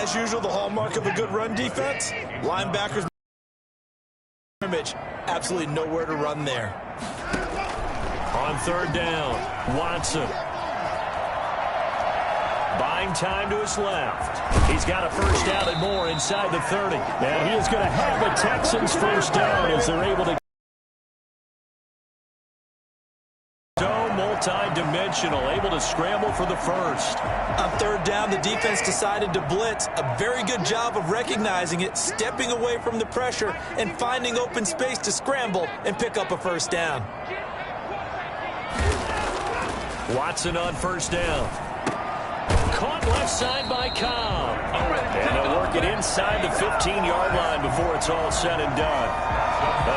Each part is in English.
As usual, the hallmark of a good run defense, linebackers scrimmage, absolutely nowhere to run there. On third down, Watson. Buying time to his left. He's got a first down and more inside the 30. And he is going to have the Texans first down as they're able to multi-dimensional, able to scramble for the first. On third down, the defense decided to blitz. A very good job of recognizing it, stepping away from the pressure, and finding open space to scramble and pick up a first down. Watson on first down. Caught left side by Cobb. And they'll work it inside the 15-yard line before it's all said and done.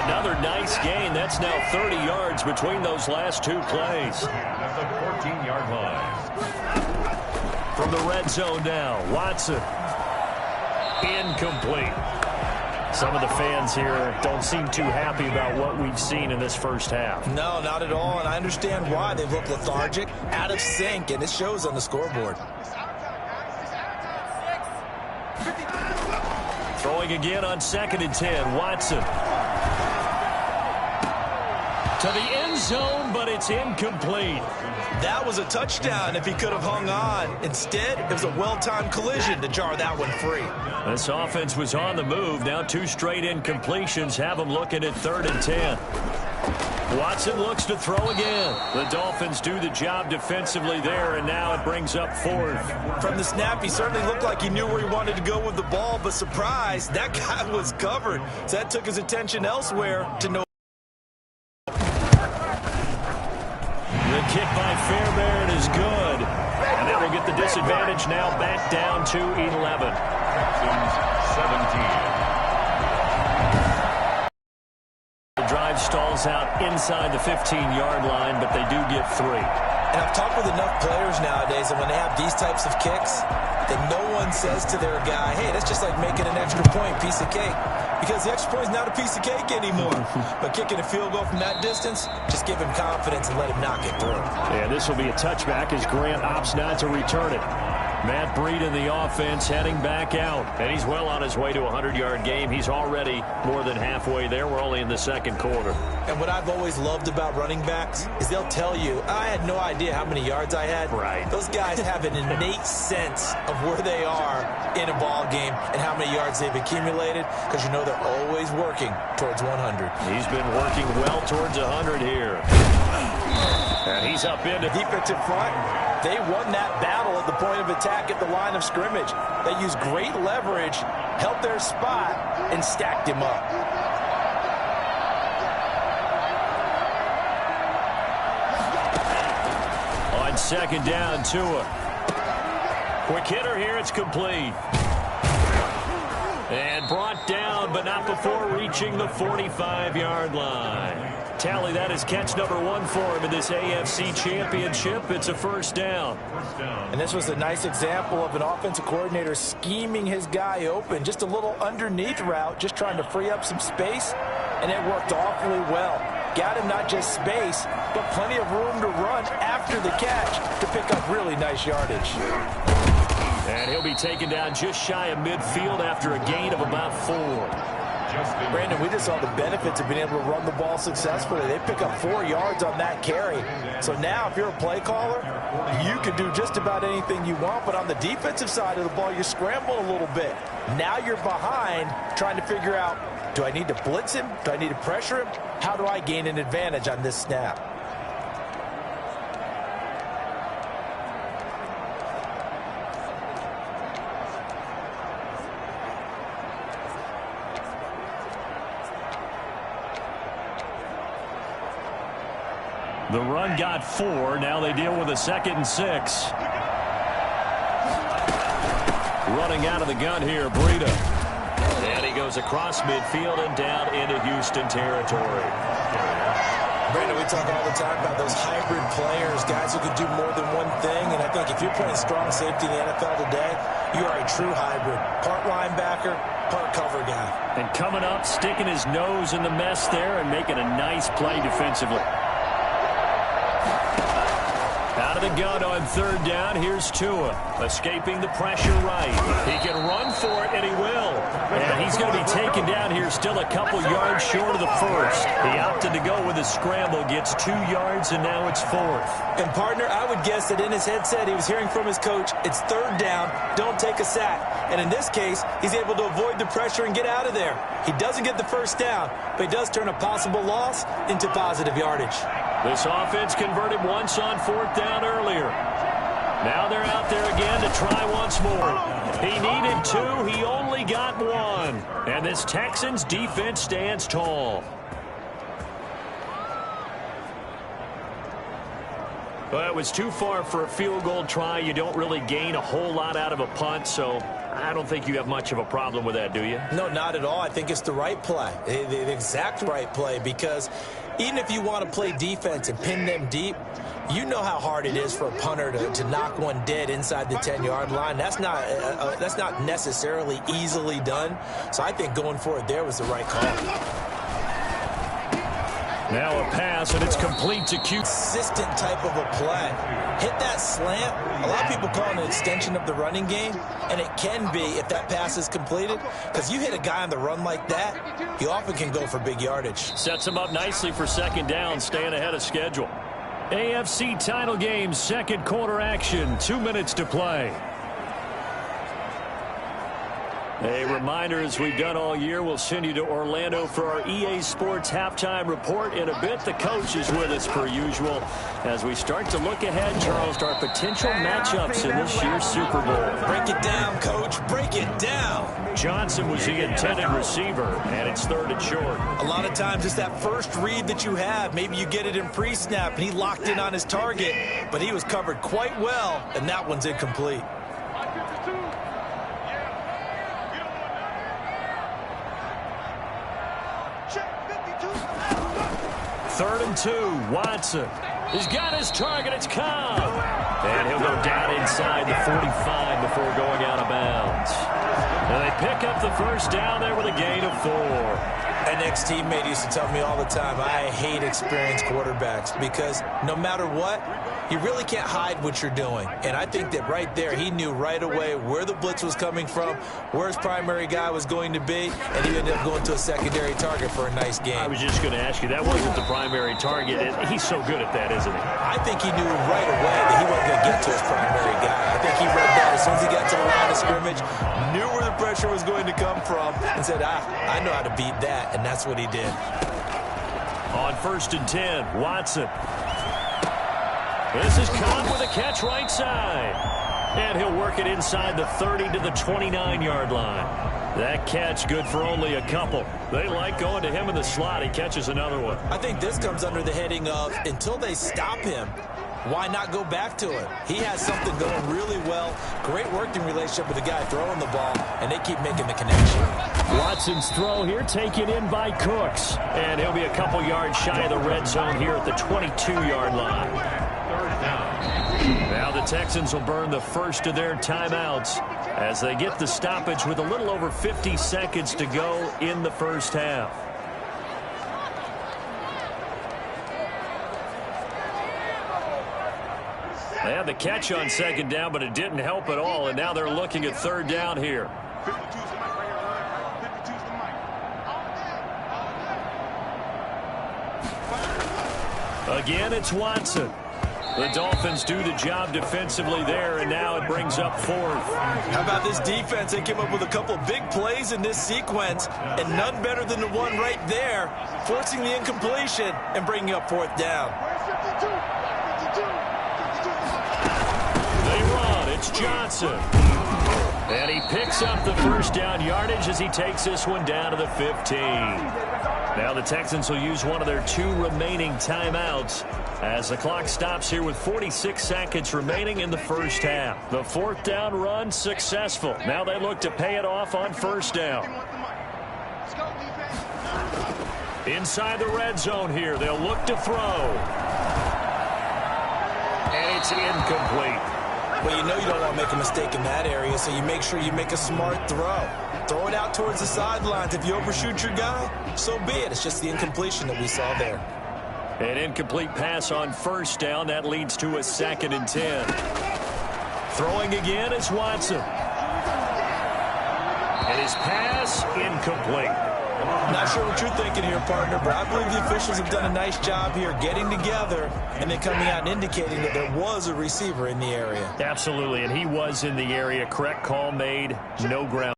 Another nice gain. That's now 30 yards between those last two plays. At the 14-yard line. From the red zone now, Watson. Incomplete. Some of the fans here don't seem too happy about what we've seen in this first half. No, not at all, and I understand why. They've looked lethargic, out of sync, and it shows on the scoreboard. Throwing again on 2nd and 10, Watson. To the end zone, but it's incomplete. That was a touchdown if he could have hung on. Instead, it was a well-timed collision to jar that one free. This offense was on the move. Now 2 straight incompletions have them looking at 3rd and 10. Watson looks to throw again. The Dolphins do the job defensively there, and now it brings up 4th. From the snap, he certainly looked like he knew where he wanted to go with the ball, but surprise, that guy was covered. So that took his attention elsewhere to no. The kick by Fairbairn is good. And that will get the disadvantage now back down to 11. 17. The drive stalls out inside the 15-yard line, but they do get 3. And I've talked with enough players nowadays, and when they have these types of kicks, that no one says to their guy, hey, that's just like making an extra point, piece of cake. Because the extra point is not a piece of cake anymore. But kicking a field goal from that distance, just give him confidence and let him knock it through. Yeah, this will be a touchback as Grant opts not to return it. Matt Breed in the offense heading back out. And he's well on his way to a 100-yard game. He's already more than halfway there. We're only in the second quarter. And what I've always loved about running backs is they'll tell you, I had no idea how many yards I had. Right. Those guys have an innate sense of where they are in a ball game and how many yards they've accumulated, because you know they're always working towards 100. He's been working well towards 100 here. And he's up into defensive front. They won that battle at the point of attack at the line of scrimmage. They used great leverage, held their spot, and stacked him up. On 2nd down, Tua. Quick hitter here, it's complete. And brought down, but not before reaching the 45-yard line. Tally, that is catch number 1 for him in this AFC Championship. It's a first down. And this was a nice example of an offensive coordinator scheming his guy open. Just a little underneath route, just trying to free up some space, and it worked awfully well. Got him not just space, but plenty of room to run after the catch to pick up really nice yardage. And he'll be taken down just shy of midfield after a gain of about 4. Brandon, we just saw the benefits of being able to run the ball successfully. They pick up 4 yards on that carry. So now if you're a play caller, you can do just about anything you want. But on the defensive side of the ball, you scramble a little bit. Now you're behind trying to figure out, do I need to blitz him? Do I need to pressure him? How do I gain an advantage on this snap? The run got 4. Now they deal with a 2nd and 6. Running out of the gun here, Breida. And he goes across midfield and down into Houston territory. Brandon, we talk all the time about those hybrid players, guys who can do more than one thing. And I think if you're playing strong safety in the NFL today, you are a true hybrid. Part linebacker, part cover guy. And coming up, sticking his nose in the mess there and making a nice play defensively. Out of the gun on third down, here's Tua. Escaping the pressure right. He can run for it, and he will. And he's going to be taken down here still a couple yards short of the first. He opted to go with a scramble, gets 2 yards, and now it's fourth. And, partner, I would guess that in his headset he was hearing from his coach, it's third down, don't take a sack. And in this case, he's able to avoid the pressure and get out of there. He doesn't get the first down, but he does turn a possible loss into positive yardage. This offense converted once on fourth down earlier. Now they're out there again to try once more. He needed 2. He only got 1. And this Texans defense stands tall. Well, it was too far for a field goal try. You don't really gain a whole lot out of a punt, so I don't think you have much of a problem with that, do you? No, not at all. I think it's the right play, the exact right play, because even if you want to play defense and pin them deep, you know how hard it is for a punter to knock one dead inside the 10-yard line. That's not necessarily easily done. So I think going for it there was the right call. Now a pass, and it's complete to Q. Consistent type of a play. Hit that slant. A lot of people call it an extension of the running game, and it can be if that pass is completed, because you hit a guy on the run like that, you often can go for big yardage. Sets him up nicely for second down, staying ahead of schedule. AFC title game, second quarter action, 2 minutes to play. A reminder, as we've done all year, we'll send you to Orlando for our EA Sports halftime report in a bit. The coach is with us per usual as we start to look ahead, Charles, to our potential matchups in this year's Super Bowl. Break it down, coach. Break it down. Johnson was the intended receiver, and it's third and short. A lot of times it's that first read that you have. Maybe you get it in pre-snap, and he locked in on his target, but he was covered quite well, and that one's incomplete. Third and 2, Watson. He's got his target, it's Cobb. And he'll go down inside the 45 before going out of bounds. And they pick up the first down there with a gain of 4. An ex-teammate used to tell me all the time, I hate experienced quarterbacks because no matter what, you really can't hide what you're doing. And I think that right there, he knew right away where the blitz was coming from, where his primary guy was going to be, and he ended up going to a secondary target for a nice game. I was just going to ask you, that wasn't the primary target. He's so good at that, isn't he? I think he knew right away that he wasn't going to get to his primary guy. I think he read that as soon as he got to the line of scrimmage, knew where the pressure was going to come from, and said, I know how to beat that, and that's what he did. On first and 10, Watson. This is Cobb with a catch right side. And he'll work it inside the 30 to the 29-yard line. That catch good for only a couple. They like going to him in the slot. He catches another one. I think this comes under the heading of until they stop him, why not go back to it? He has something going really well. Great working relationship with the guy throwing the ball, and they keep making the connection. Watson's throw here taken in by Cooks. And he'll be a couple yards shy of the red zone here at the 22-yard line. Now the Texans will burn the first of their timeouts as they get the stoppage with a little over 50 seconds to go in the first half. They had the catch on second down, but it didn't help at all, and now they're looking at third down here. Again, it's Watson. The Dolphins do the job defensively there, and now it brings up fourth. How about this defense? They came up with a couple big plays in this sequence, and none better than the one right there, forcing the incompletion and bringing up fourth down. They run. It's Johnson. And he picks up the first down yardage as he takes this one down to the 15. Now the Texans will use one of their 2 remaining timeouts as the clock stops here with 46 seconds remaining in the first half. The fourth down run successful. Now they look to pay it off on first down. Inside the red zone here, they'll look to throw. And it's incomplete. Well, you know you don't want to make a mistake in that area, so you make sure you make a smart throw. Throw it out towards the sidelines. If you overshoot your guy, so be it. It's just the incompletion that we saw there. An incomplete pass on first down. That leads to a 2nd and 10. Throwing again is Watson. And his pass incomplete. Not sure what you're thinking here, partner, but I believe the officials have done a nice job here getting together and then coming out and indicating that there was a receiver in the area. Absolutely, and he was in the area. Correct call made. No ground.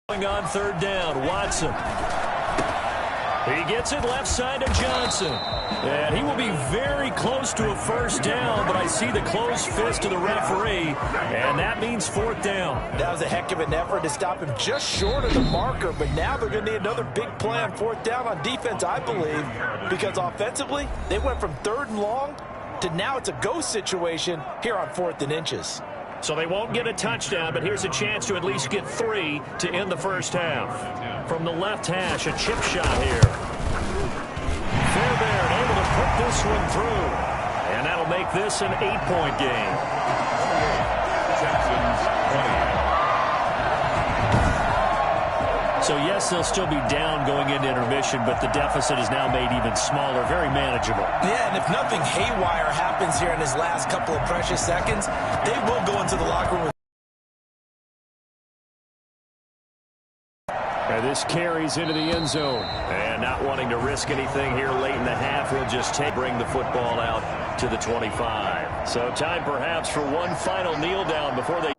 On 3rd down, Watson. He gets it left side to Johnson. And he will be very close to a 1st down, but I see the closed fist of the referee, and that means 4th down. That was a heck of an effort to stop him just short of the marker, but now they're going to need another big play on 4th down on defense, I believe, because offensively, they went from 3rd and long to now it's a go situation here on 4th and inches. So they won't get a touchdown, but here's a chance to at least get 3 to end the 1st half. From the left hash, a chip shot here. Fairbairn able to put this one through. And that'll make this an 8-point game. So, yes, they'll still be down going into intermission, but the deficit is now made even smaller, very manageable. Yeah, and if nothing haywire happens here in his last couple of precious seconds, they will go into the locker room. And this carries into the end zone. And not wanting to risk anything here late in the half, he'll just bring the football out to the 25. So time perhaps for one final kneel down before they...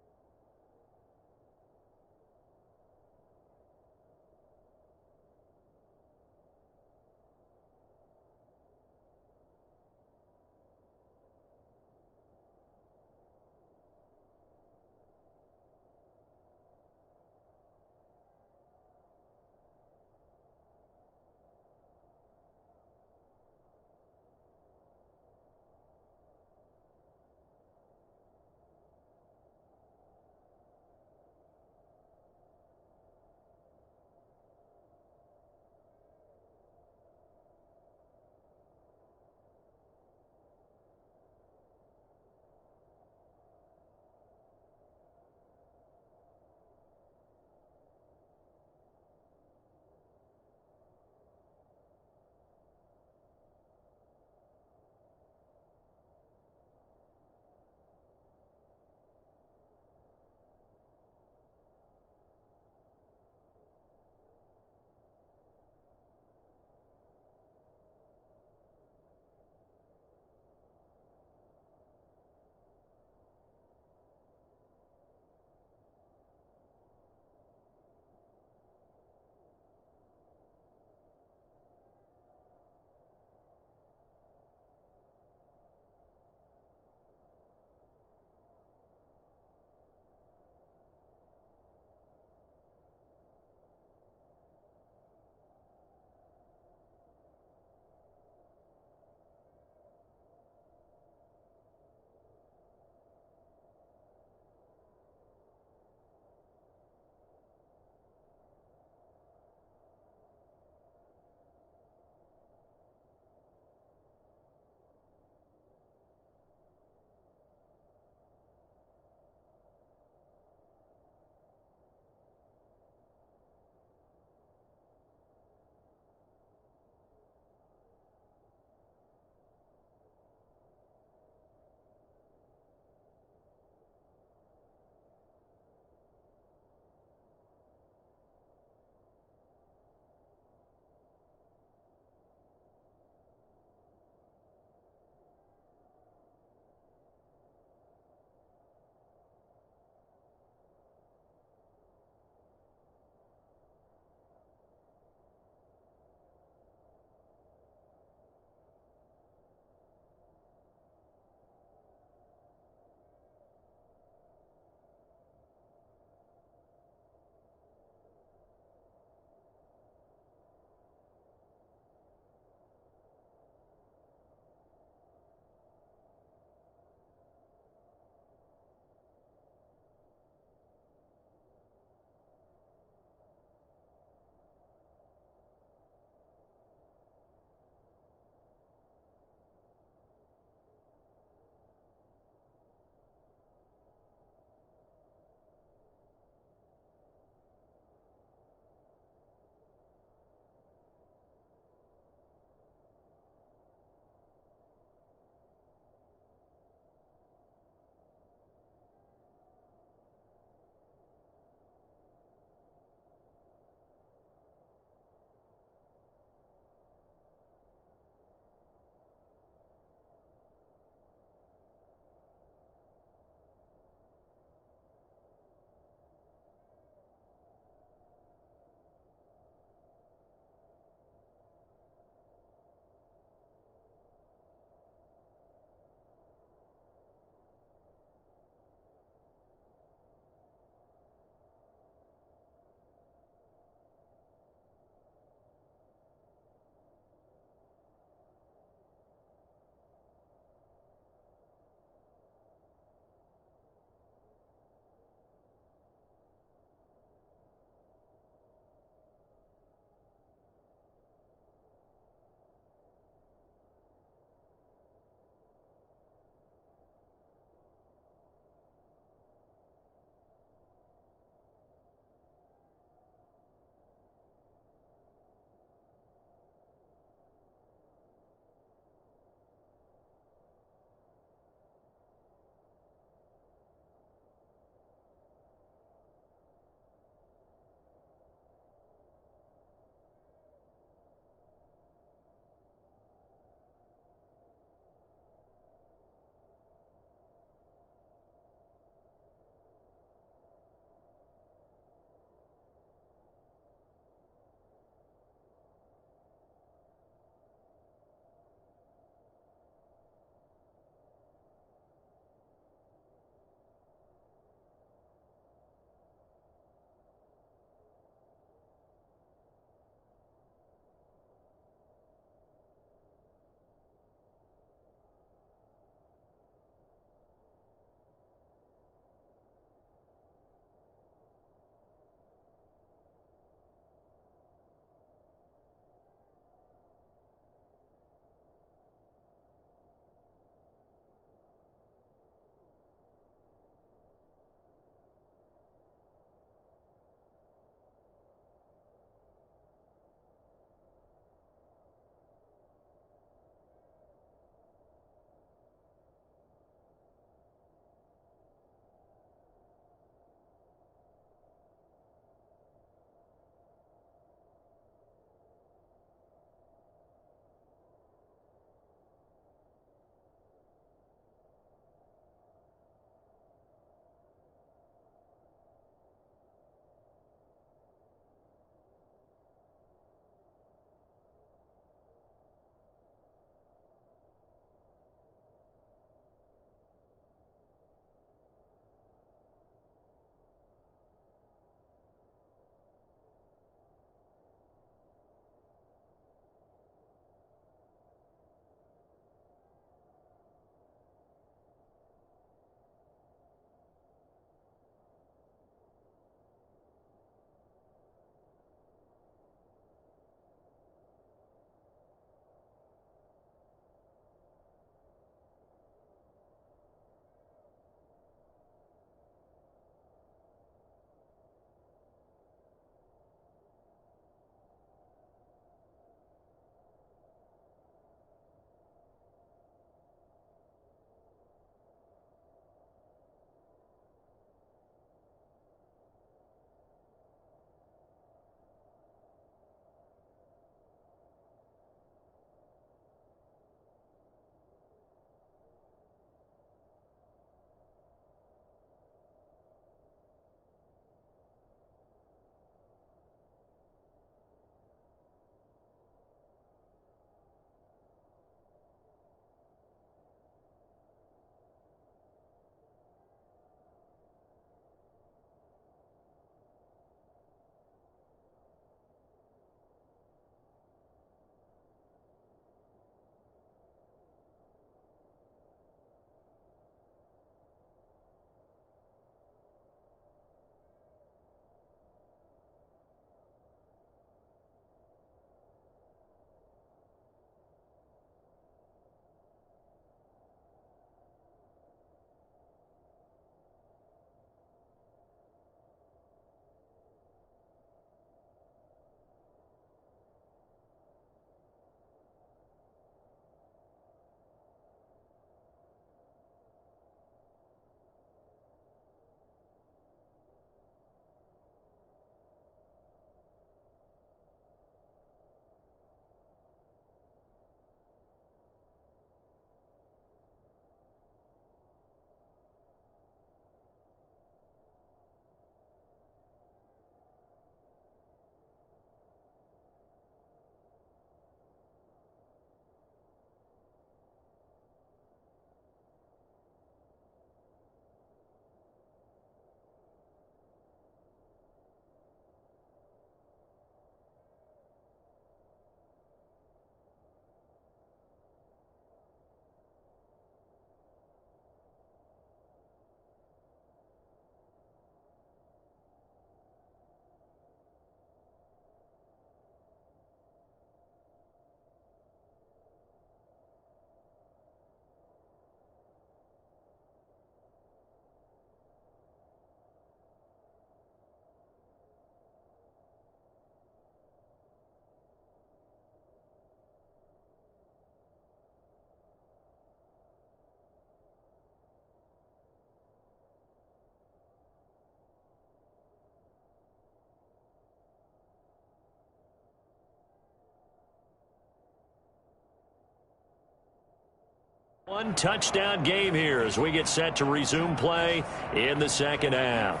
One touchdown game here as we get set to resume play in the second half.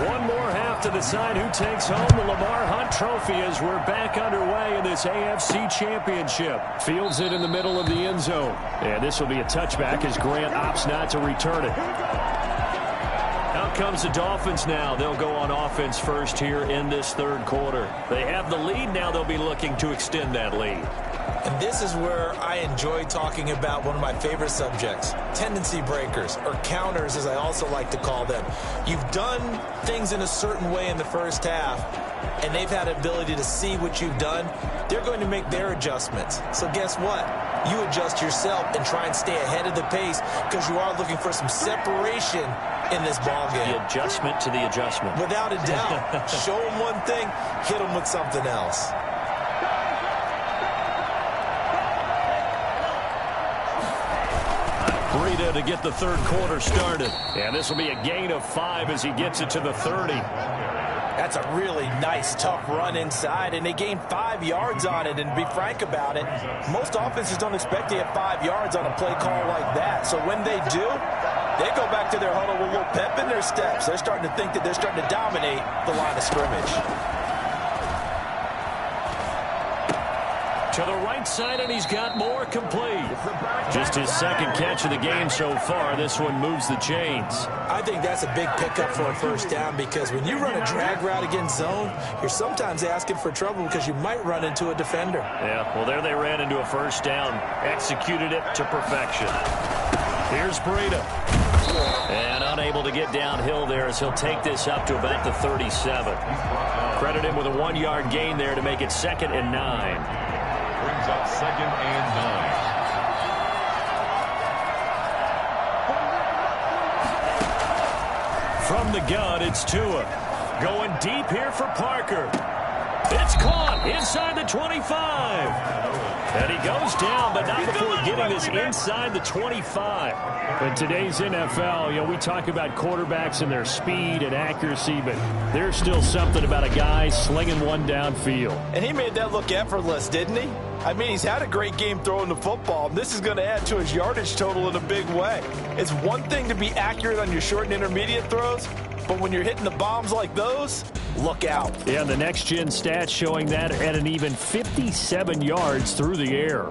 One more half to decide who takes home the Lamar Hunt Trophy as we're back underway in this AFC Championship. Fields it in the middle of the end zone. And this will be a touchback as Grant opts not to return it. Out comes the Dolphins now. They'll go on offense first here in this third quarter. They have the lead. Now they'll be looking to extend that lead. And this is where I enjoy talking about one of my favorite subjects, tendency breakers, or counters as I also like to call them. You've done things in a certain way in the first half, and they've had the ability to see what you've done. They're going to make their adjustments. So guess what? You adjust yourself and try and stay ahead of the pace because you are looking for some separation in this ball game. The adjustment to the adjustment. Without a doubt. Show them one thing, hit them with something else. Breida to get the third quarter started. And this will be a gain of 5 as he gets it to the 30. That's a really nice, tough run inside, and they gained 5 yards on it. And to be frank about it, most offenses don't expect to get 5 yards on a play call like that. So when they do, they go back to their huddle with a little pep in their steps. They're starting to think that they're starting to dominate the line of scrimmage. To the right side, and he's got more complete. Just his second catch of the game so far. This one moves the chains. I think that's a big pickup for a first down because when you run a drag route against zone, you're sometimes asking for trouble because you might run into a defender. Yeah, well, there they ran into a first down. Executed it to perfection. Here's Breida. And unable to get downhill there as he'll take this up to about the 37. Credit him with a 1-yard gain there to make it 2nd and 9. Brings up 2nd and 9. From the gun, it's Tua. Going deep here for Parker. It's caught inside the 25. And he goes down, but not before getting this inside the 25. In today's NFL, we talk about quarterbacks and their speed and accuracy, but there's still something about a guy slinging one downfield. And he made that look effortless, didn't he? I mean, he's had a great game throwing the football. This is going to add to his yardage total in a big way. It's one thing to be accurate on your short and intermediate throws, but when you're hitting the bombs like those, look out. Yeah, the next-gen stats showing that at an even 57 yards through the air.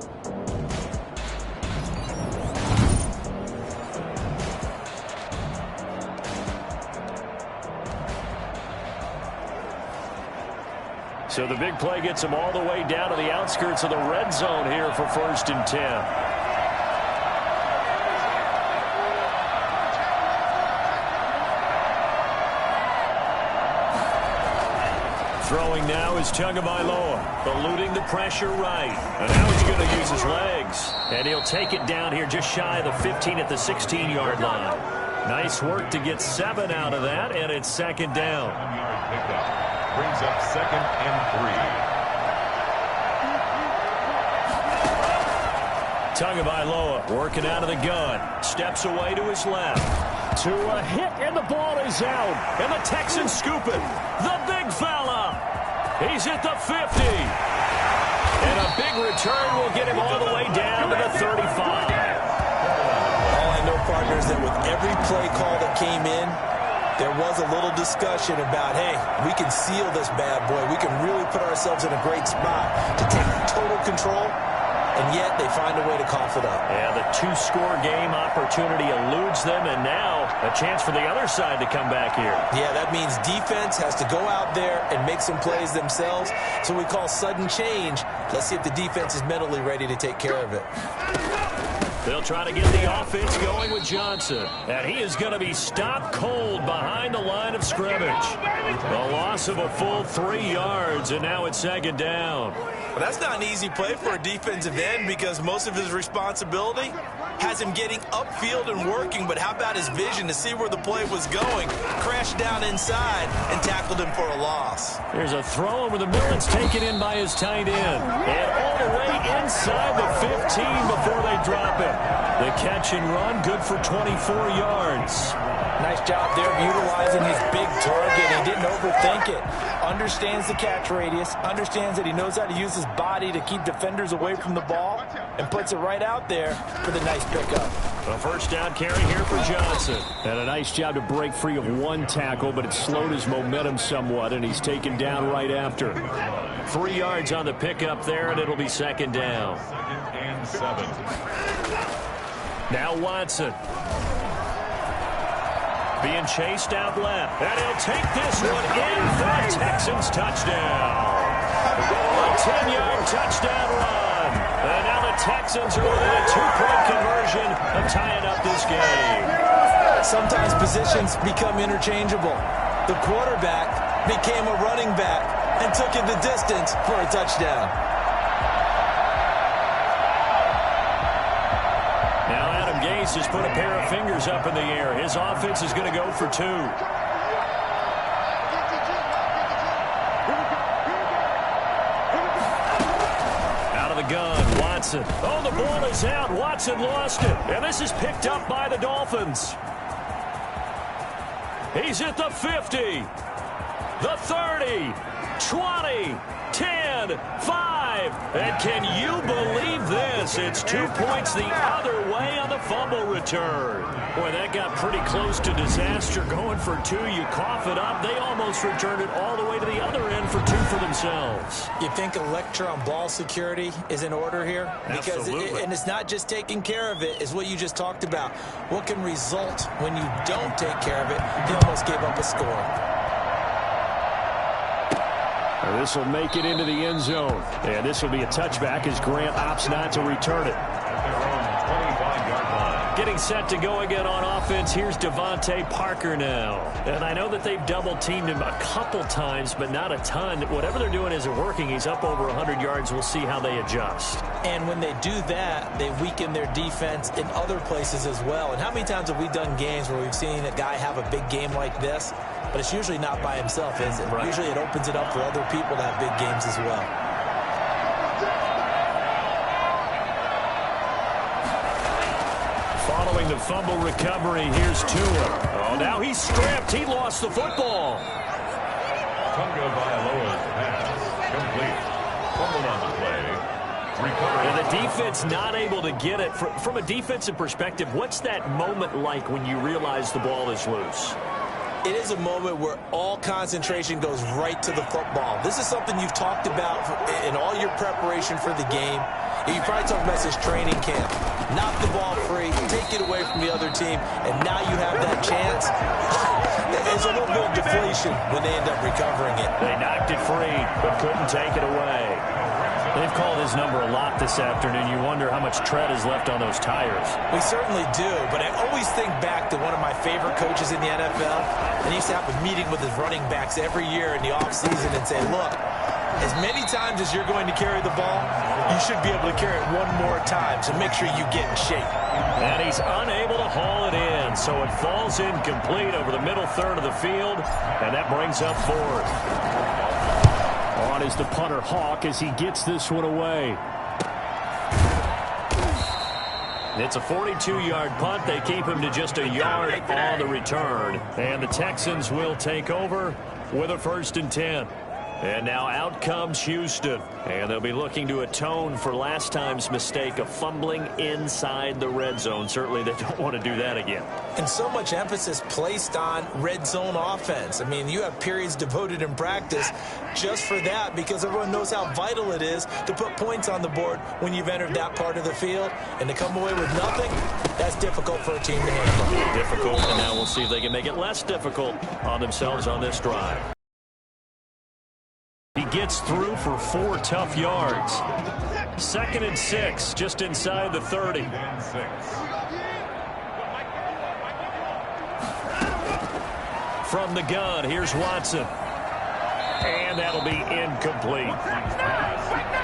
So the big play gets him all the way down to the outskirts of the red zone here for 1st and 10. Throwing now is Tagovailoa, eluding the pressure right. And now he's going to use his legs. And he'll take it down here just shy of the 15 at the 16-yard line. Nice work to get 7 out of that, and it's 2nd down. 1-yard pickup. Brings up 2nd and 3. Tagovailoa working out of the gun. Steps away to his left. To a hit, and the ball is out. And the Texans scoop it. The big fella. He's at the 50. And a big return will get him all the way down to the 35. All I know, partners, that with every play call that came in, there was a little discussion about, hey, we can seal this bad boy. We can really put ourselves in a great spot to take total control, and yet they find a way to cough it up. Yeah, the 2-score game opportunity eludes them, and now a chance for the other side to come back here. Yeah, that means defense has to go out there and make some plays themselves. So we call sudden change. Let's see if the defense is mentally ready to take care of it. They'll try to get the offense going with Johnson. And he is going to be stopped cold behind the line of scrimmage. The loss of a full 3 yards, and now it's 2nd down. Well, that's not an easy play for a defensive end because most of his responsibility has him getting upfield and working, but how about his vision to see where the play was going, crashed down inside, and tackled him for a loss. There's a throw over the middle. It's taken in by his tight end. And all the way inside the 15 before they drop it. The catch and run, good for 24 yards. Nice job there of utilizing his big target. He didn't overthink it. understands the catch radius, understands that he knows how to use his body to keep defenders away from the ball, and puts it right out there for the nice pickup. A first down carry here for Johnson. And a nice job to break free of one tackle, but it slowed his momentum somewhat, and he's taken down right after. 3 yards on the pickup there, and it'll be second down. 2nd and 7. Now Watson. Being chased out left. And he'll take this one in for a Texans touchdown. A 10-yard touchdown run. And now the Texans are within a 2-point conversion of tying up this game. Sometimes positions become interchangeable. The quarterback became a running back and took it the distance for a touchdown. Now Adam Gase has put a pair of fingers up in the air. His offense is going to go for 2. Out of the gun, Watson. Oh, the ball is out. Watson lost it. And this is picked up by the Dolphins. He's at the 50, the 30, 20, 10, 5. And can you believe this? It's 2 points the other way on the fumble return. Boy, that got pretty close to disaster. Going for 2, you cough it up. They almost returned it all the way to the other end for 2 for themselves. You think a lecture on ball security is in order here? Absolutely. And it's not just taking care of it, it's what you just talked about. What can result when you don't take care of it? He almost gave up a score. This will make it into the end zone. And this will be a touchback as Grant opts not to return it. At their own 25-yard line. Getting set to go again on offense. Here's Devontae Parker now. And I know that they've double-teamed him a couple times, but not a ton. Whatever they're doing isn't working. He's up over 100 yards. We'll see how they adjust. And when they do that, they weaken their defense in other places as well. And how many times have we done games where we've seen a guy have a big game like this? But it's usually not by himself, is it? Right. Usually it opens it up for other people to have big games as well. Following the fumble recovery, here's Tua. Oh, now he's stripped. He lost the football. Tunga Bailoa's pass. Complete. Fumbled on the play. Recovered. And the defense not able to get it. From a defensive perspective, what's that moment like when you realize the ball is loose? It is a moment where all concentration goes right to the football. This is something you've talked about in all your preparation for the game. You probably talked about this training camp. Knock the ball free, take it away from the other team, and now you have that chance. There's a little bit of deflation when they end up recovering it. They knocked it free, but couldn't take it away. They've called his number a lot this afternoon. You wonder how much tread is left on those tires. We certainly do, but I always think back to one of my favorite coaches in the NFL, and he used to have a meeting with his running backs every year in the offseason and say, look, as many times as you're going to carry the ball, you should be able to carry it one more time, so make sure you get in shape. And he's unable to haul it in, so it falls incomplete over the middle third of the field, and that brings up 4th. On is the punter Hawk as he gets this one away. It's a 42-yard punt. They keep him to just a yard on the return. And the Texans will take over with a 1st and 10. And now out comes Houston. And they'll be looking to atone for last time's mistake of fumbling inside the red zone. Certainly they don't want to do that again. And so much emphasis placed on red zone offense. I mean, you have periods devoted in practice just for that because everyone knows how vital it is to put points on the board when you've entered that part of the field. And to come away with nothing, that's difficult for a team to handle. Difficult, and now we'll see if they can make it less difficult on themselves on this drive. He gets through for 4 tough yards. 2nd and 6, just inside the 30. From the gun, here's Watson. And that'll be incomplete.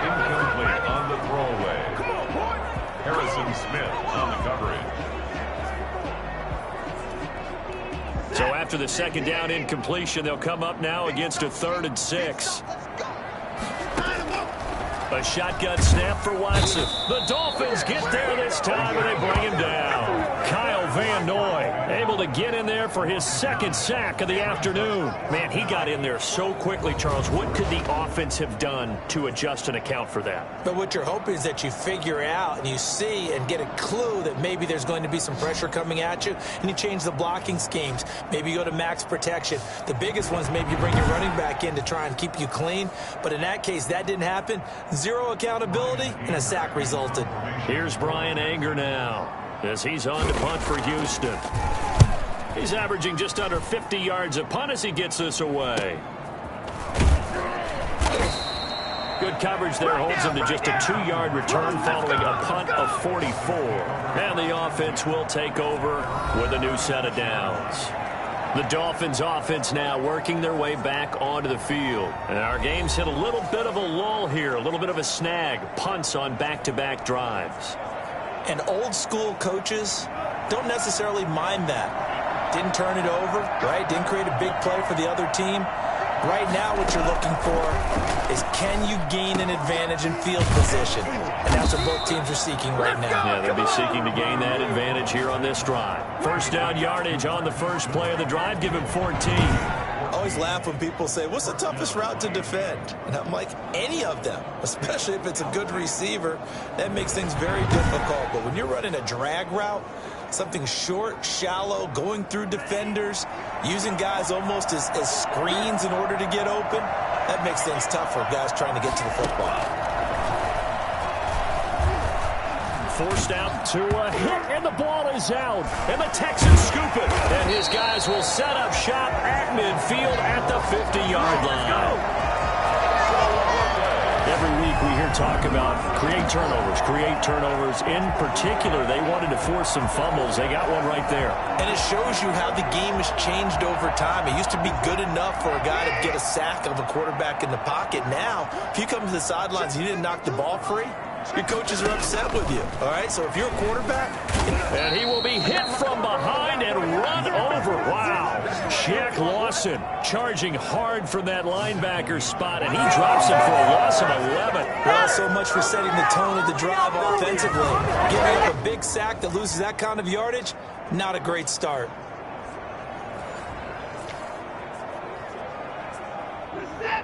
Incomplete on the throwaway. Harrison Smith on the coverage. So after the 2nd down incompletion, they'll come up now against a 3rd and 6. A shotgun snap for Watson. The Dolphins get there this time, and they bring him down. Kyle Van Noy able to get in there for his second sack of the afternoon. Man, he got in there so quickly, Charles. What could the offense have done to adjust and account for that? But what you're hoping is that you figure out and you see and get a clue that maybe there's going to be some pressure coming at you, and you change the blocking schemes. Maybe you go to max protection. The biggest ones, maybe you bring your running back in to try and keep you clean. But in that case, that didn't happen. Zero accountability, and a sack resulted. Here's Brian Anger now, as he's on to punt for Houston. He's averaging just under 50 yards a punt as he gets this away. Good coverage there holds him to just a 2-yard return following a punt of 44. And the offense will take over with a new set of downs. The Dolphins offense now working their way back onto the field. And our game's hit a little bit of a lull here, a little bit of a snag. Punts on back-to-back drives. And old-school coaches don't necessarily mind that. Didn't turn it over, right? Didn't create a big play for the other team. Right now what you're looking for is, can you gain an advantage in field position? And that's what both teams are seeking right now. Yeah, they'll be seeking to gain that advantage here on this drive. First down yardage on the first play of the drive. Give him 14. I always laugh when people say, what's the toughest route to defend? And I'm like, any of them, especially if it's a good receiver. That makes things very difficult. But when you're running a drag route, something short, shallow, going through defenders, using guys almost as screens in order to get open, that makes things tough for guys trying to get to the football. Forced out to a hit, and the ball is out. And the Texans scoop it. And his guys will set up shop at midfield at the 50-yard line. Every week we hear talk about create turnovers. In particular, they wanted to force some fumbles. They got one right there. And it shows you how the game has changed over time. It used to be good enough for a guy to get a sack of a quarterback in the pocket. Now, if you come to the sidelines and you didn't knock the ball free, your coaches are upset with you, all right? So if you're a quarterback... And he will be hit from behind and run over. Wow. Shaq Lawson charging hard from that linebacker spot, and he drops him for a loss of 11. Well, so much for setting the tone of the drive offensively. Giving up a big sack that loses that kind of yardage, not a great start.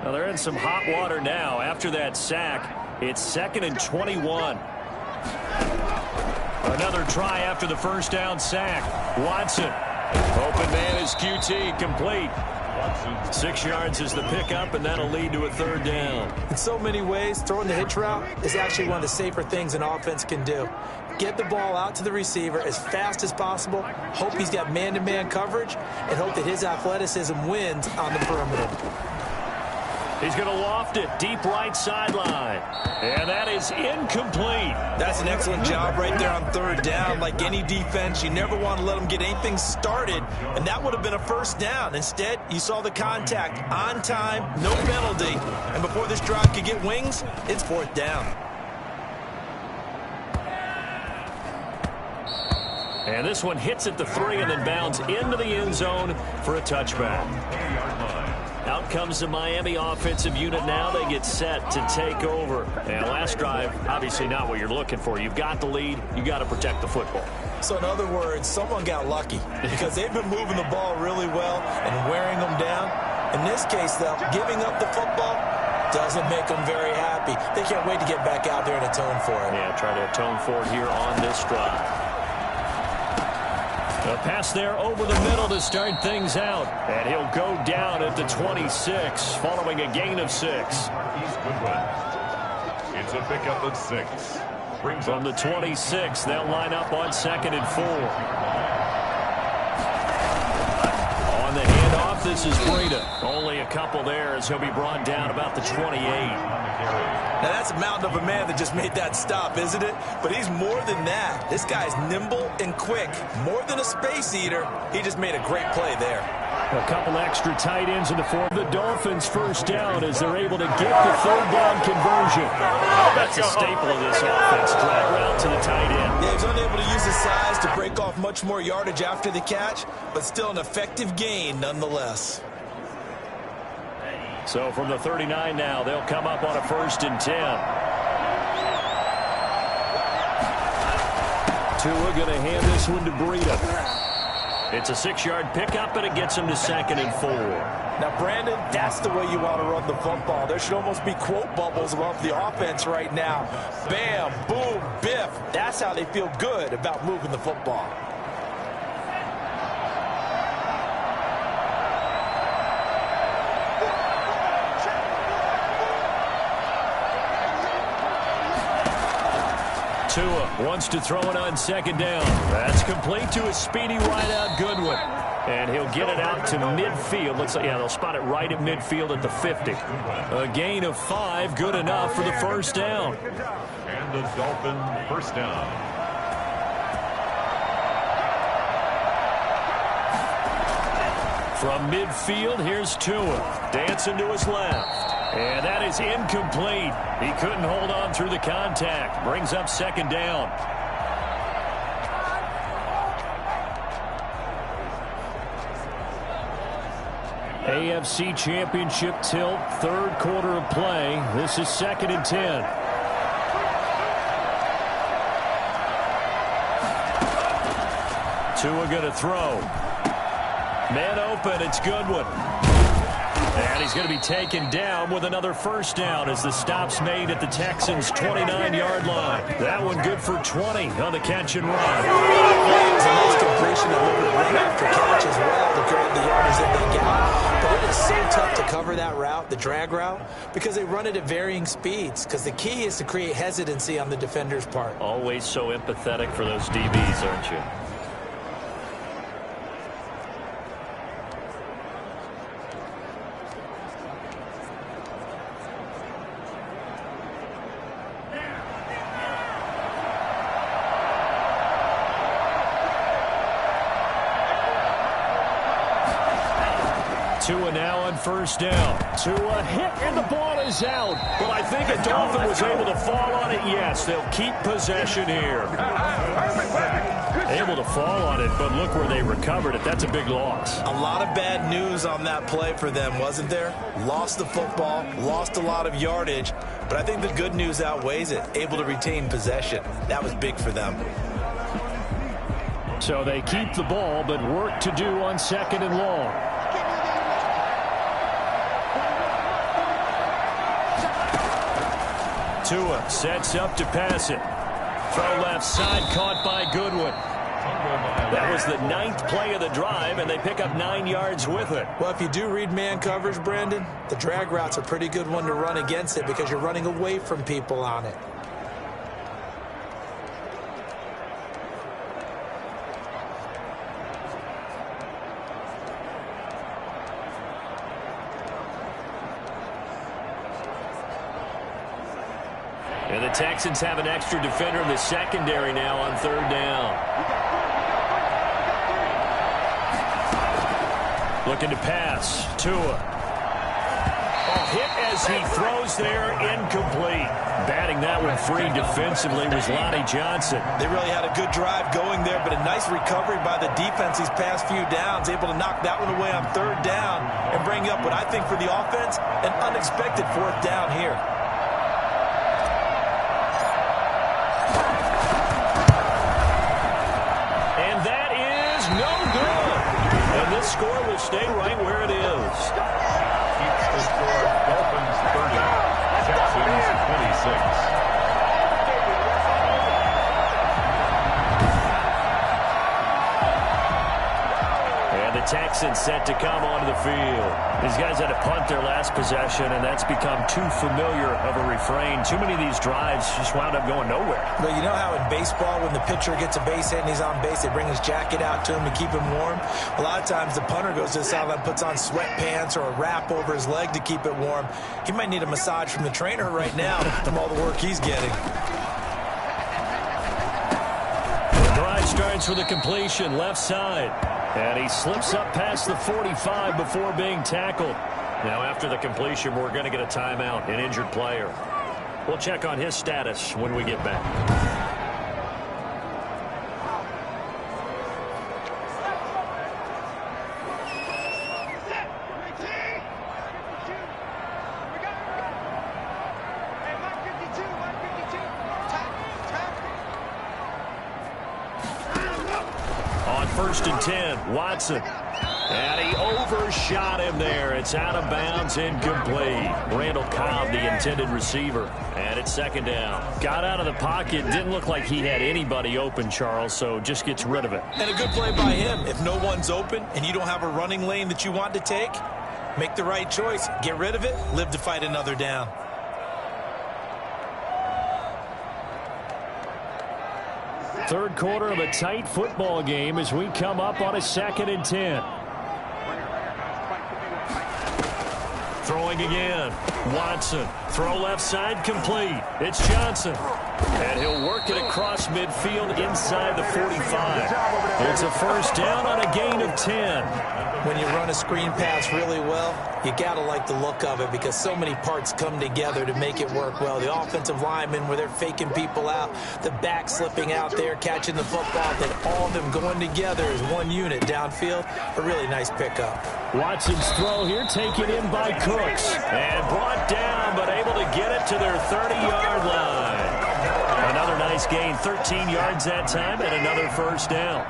Well, they're in some hot water now after that sack. It's 2nd and 21. Another try after the first down sack. Watson. Open man is QT, complete. 6 yards is the pickup, and that'll lead to a 3rd down. In so many ways, throwing the hitch route is actually one of the safer things an offense can do. Get the ball out to the receiver as fast as possible, hope he's got man-to-man coverage, and hope that his athleticism wins on the perimeter. He's going to loft it deep right sideline. And that is incomplete. That's an excellent job right there on 3rd down. Like any defense, you never want to let them get anything started, and that would have been a 1st down. Instead, you saw the contact on time, no penalty, and before this drive could get wings, it's 4th down. And this one hits at the 3 and then bounds into the end zone for a touchback. Out comes the Miami offensive unit now. They get set to take over. And last drive, obviously not what you're looking for. You've got the lead. You've got to protect the football. So in other words, someone got lucky because they've been moving the ball really well and wearing them down. In this case, though, giving up the football doesn't make them very happy. They can't wait to get back out there and atone for it. Yeah, try to atone for it here on this drive. A pass there over the middle to start things out. And he'll go down at the 26 following a gain of 6. It's a pickup of 6. From the 26, they'll line up on 2nd and 4. On the handoff, this is Breida. Only a couple there as he'll be brought down about the 28. Now, that's a mountain of a man that just made that stop, isn't it? But he's more than that. This guy's nimble and quick. More than a space eater. He just made a great play there. A couple extra tight ends in the form. The Dolphins' 1st down as they're able to get the 3rd down conversion. That's a staple of this offense. Drag route to the tight end. Yeah, he was unable to use his size to break off much more yardage after the catch, but still an effective gain nonetheless. So from the 39 now, they'll come up on a 1st and 10. Tua going to hand this one to Breida. It's a 6-yard pickup, and it gets him to 2nd and 4. Now, Brandon, that's the way you want to run the football. There should almost be quote bubbles above the offense right now. Bam, boom, biff. That's how they feel good about moving the football. Tua wants to throw it on 2nd down. That's complete to a speedy wideout Goodwin. And he'll get it out to midfield. Looks like, yeah, they'll spot it right at midfield at the 50. A gain of 5, good enough for the first down. And the Dolphin first down. From midfield, here's Tua. Dancing to his left. And that is incomplete. He couldn't hold on through the contact. Brings up 2nd down. AFC Championship tilt, 3rd quarter of play. This is 2nd and 10. Tua going to throw. Man open, it's Goodwin. And he's going to be taken down with another first down as the stop's made at the Texans' 29-yard line. That one good for 20 on the catch and run. It was a nice completion, a little bit of run after catch as well to grab the yardage that they got. But it is so tough to cover that route, the drag route, because they run it at varying speeds. Because the key is to create hesitancy on the defender's part. Always so empathetic for those DBs, aren't you? Tua now on first down. Tua hit and the ball is out. But I think a Dolphin was able to fall on it. Yes, they'll keep possession here. Able to fall on it, but look where they recovered it. That's a big loss. A lot of bad news on that play for them, wasn't there? Lost the football, lost a lot of yardage, but I think the good news outweighs it. Able to retain possession. That was big for them. So they keep the ball, but work to do on 2nd and long. Tua sets up to pass it. Throw left side, caught by Goodwin. That was the 9th play of the drive, and they pick up 9 yards with it. Well, if you do read man coverage, Brandon, the drag route's a pretty good one to run against it because you're running away from people on it. And the Texans have an extra defender in the secondary now on 3rd down. Looking to pass. Tua. Oh, hit as he throws there, incomplete. Batting that one free defensively was Lonnie Johnson. They really had a good drive going there, but a nice recovery by the defense these past few downs, able to knock that one away on 3rd down and bring up what I think for the offense, an unexpected 4th down here. This score will stay right where it is. Keeps the score. Dolphins 30, Texans 26. And the Texans set to come onto the field. These guys had to punt their last possession, and that's become too familiar of a refrain. Too many of these drives just wound up going nowhere. But you know how in baseball, when the pitcher gets a base hit and he's on base, they bring his jacket out to him to keep him warm? A lot of times the punter goes to the sideline, puts on sweatpants or a wrap over his leg to keep it warm. He might need a massage from the trainer right now from all the work he's getting. The drive starts with a completion left side. And he slips up past the 45 before being tackled. Now, after the completion, we're going to get a timeout, an injured player. We'll check on his status when we get back. first and 10. Watson. And he overshot him there. It's out of bounds, incomplete. Randall Cobb, the intended receiver. And it's second down. Got out of the pocket. Didn't look like he had anybody open, Charles, so just gets rid of it. And a good play by him. If no one's open and you don't have a running lane that you want to take, make the right choice. Get rid of it. Live to fight another down. Third quarter of a tight football game as we come up on a second and 10. Throwing again. Watson. Throw left side complete. It's Johnson. And he'll work it across midfield inside the 45. It's a first down on a gain of 10. When you run a screen pass really well, you got to like the look of it because so many parts come together to make it work well. The offensive linemen where they're faking people out, the back slipping out there, catching the football, then all of them going together as one unit downfield. A really nice pickup. Watson's throw here taken in by Cooks. And brought down, but able to get it to their 30-yard line. Another nice gain, 13 yards that time, and another first down.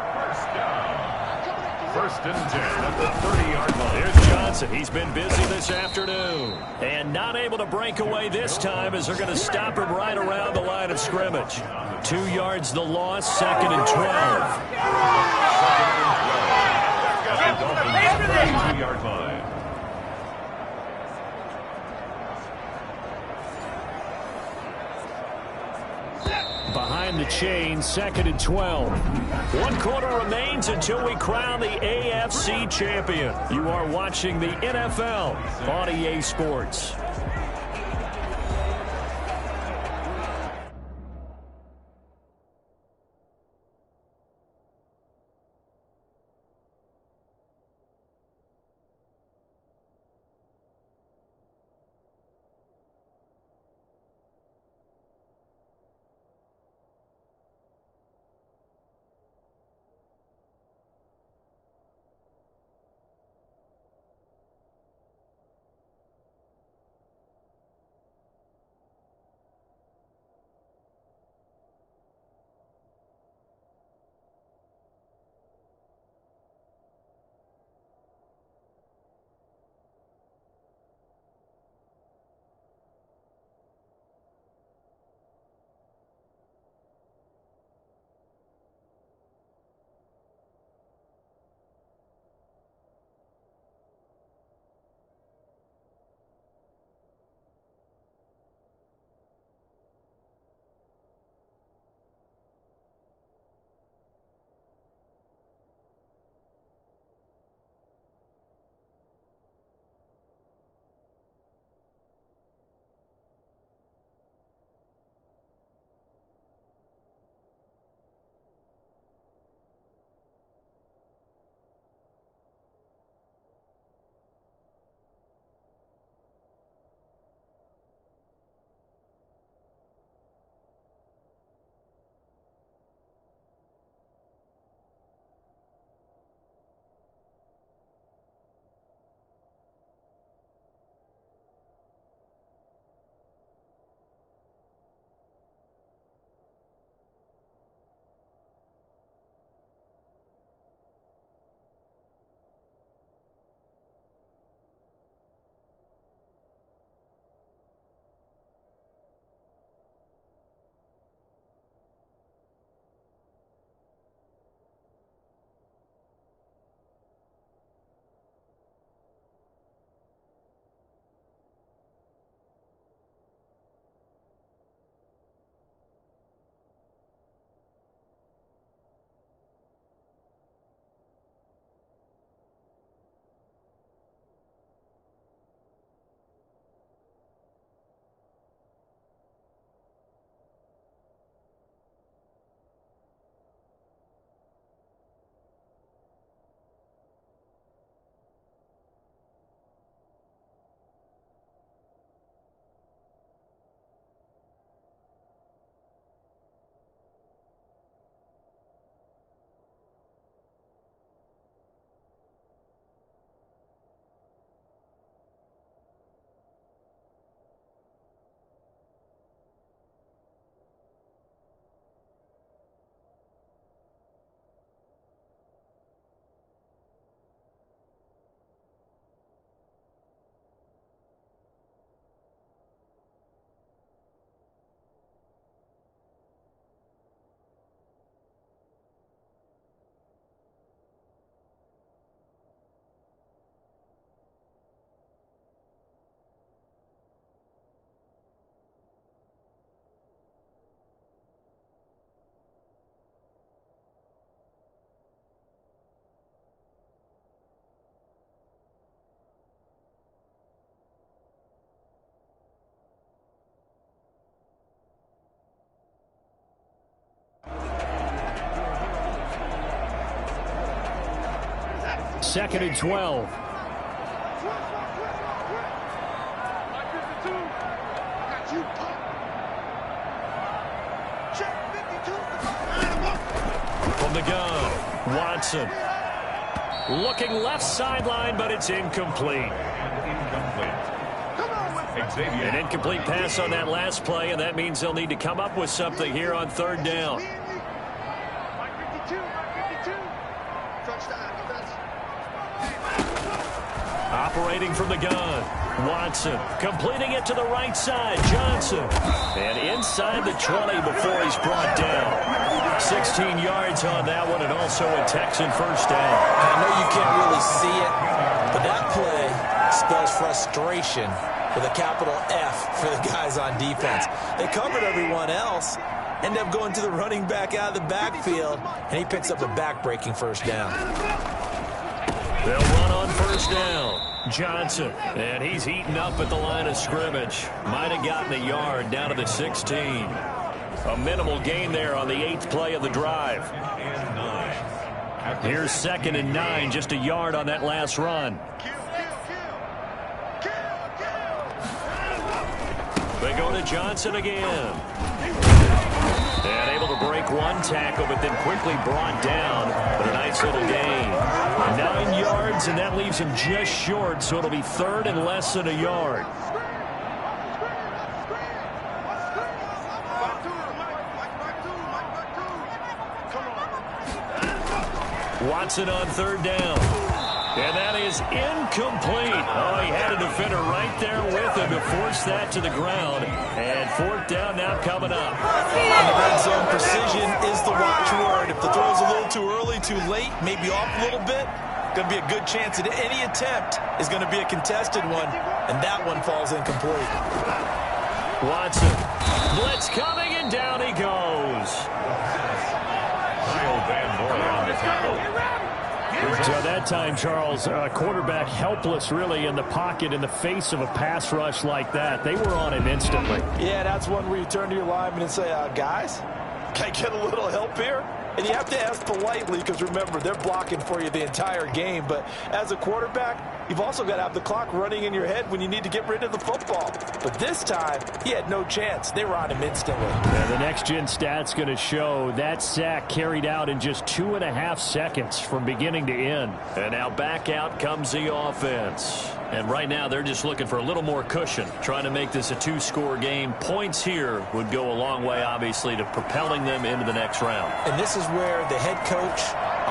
First and 10 at the 30-yard line. Here's Johnson. He's been busy this afternoon. And not able to break away this time as they're going to stop him right around the line of scrimmage. 2 yards the loss, second and 12. Got the Dolphins 32-yard line. Behind the chain, second and 12. 1 quarter remains until we crown the AFC champion. You are watching the NFL on EA Sports. 2nd and 12. From the gun, Watson. Looking left sideline, but it's incomplete. An incomplete pass on that last play, and that means they'll need to come up with something here on 3rd down. Operating from the gun, Watson completing it to the right side. Johnson, and inside the 20 before he's brought down. 16 yards on that one, and also a Texan 1st down. I know you can't really see it, but that play spells frustration with a capital F for the guys on defense. They covered everyone else, end up going to the running back out of the backfield, and he picks up a back-breaking 1st down. They'll run on 1st down. Johnson, and he's eaten up at the line of scrimmage. Might have gotten a yard down to the 16. A minimal gain there on the 8th play of the drive. Here's 2nd and 9, just a yard on that last run. They go to Johnson again. And able to break one tackle, but then quickly brought down. But a nice little gain. 9 yards, and that leaves him just short, so it'll be 3rd and less than a yard. Watson on 3rd down. And that is incomplete. Oh, he had a defender right there with him to force that to the ground. And 4th down now coming up. On the red zone, precision is the watchword. If the throw's a little too early, too late, maybe off a little bit, going to be a good chance that any attempt is going to be a contested one, and that one falls incomplete. Watson, blitz coming, and down he goes. So that time, Charles, quarterback helpless really in the pocket in the face of a pass rush like that. They were on him instantly. Yeah, that's one where you turn to your lineman and say, guys, can I get a little help here? And you have to ask politely because, remember, they're blocking for you the entire game. But as a quarterback, you've also got to have the clock running in your head when you need to get rid of the football. But this time, he had no chance. They were on him instantly. Yeah, the next-gen stat's going to show that sack carried out in just 2.5 seconds from beginning to end. And now back out comes the offense. And right now, they're just looking for a little more cushion, trying to make this a 2-score game. Points here would go a long way, obviously, to propelling them into the next round. And this is where the head coach,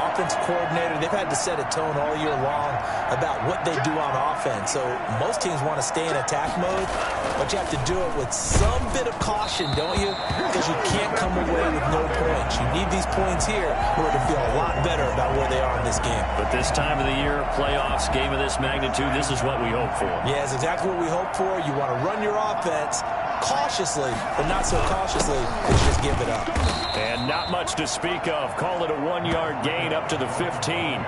offensive coordinator, they've had to set a tone all year long about what they do on offense. So most teams want to stay in attack mode, but you have to do it with some bit of caution, don't you? Because you can't come away with no points. You need these points here in order to feel a lot better about where they are in this game. But this time of the year, playoffs, game of this magnitude, this is what we hope for. Yeah, it's exactly what we hope for. You want to run your offense cautiously, but not so cautiously that you just give it up. And not much to speak of. Call it a 1-yard gain up to the 15.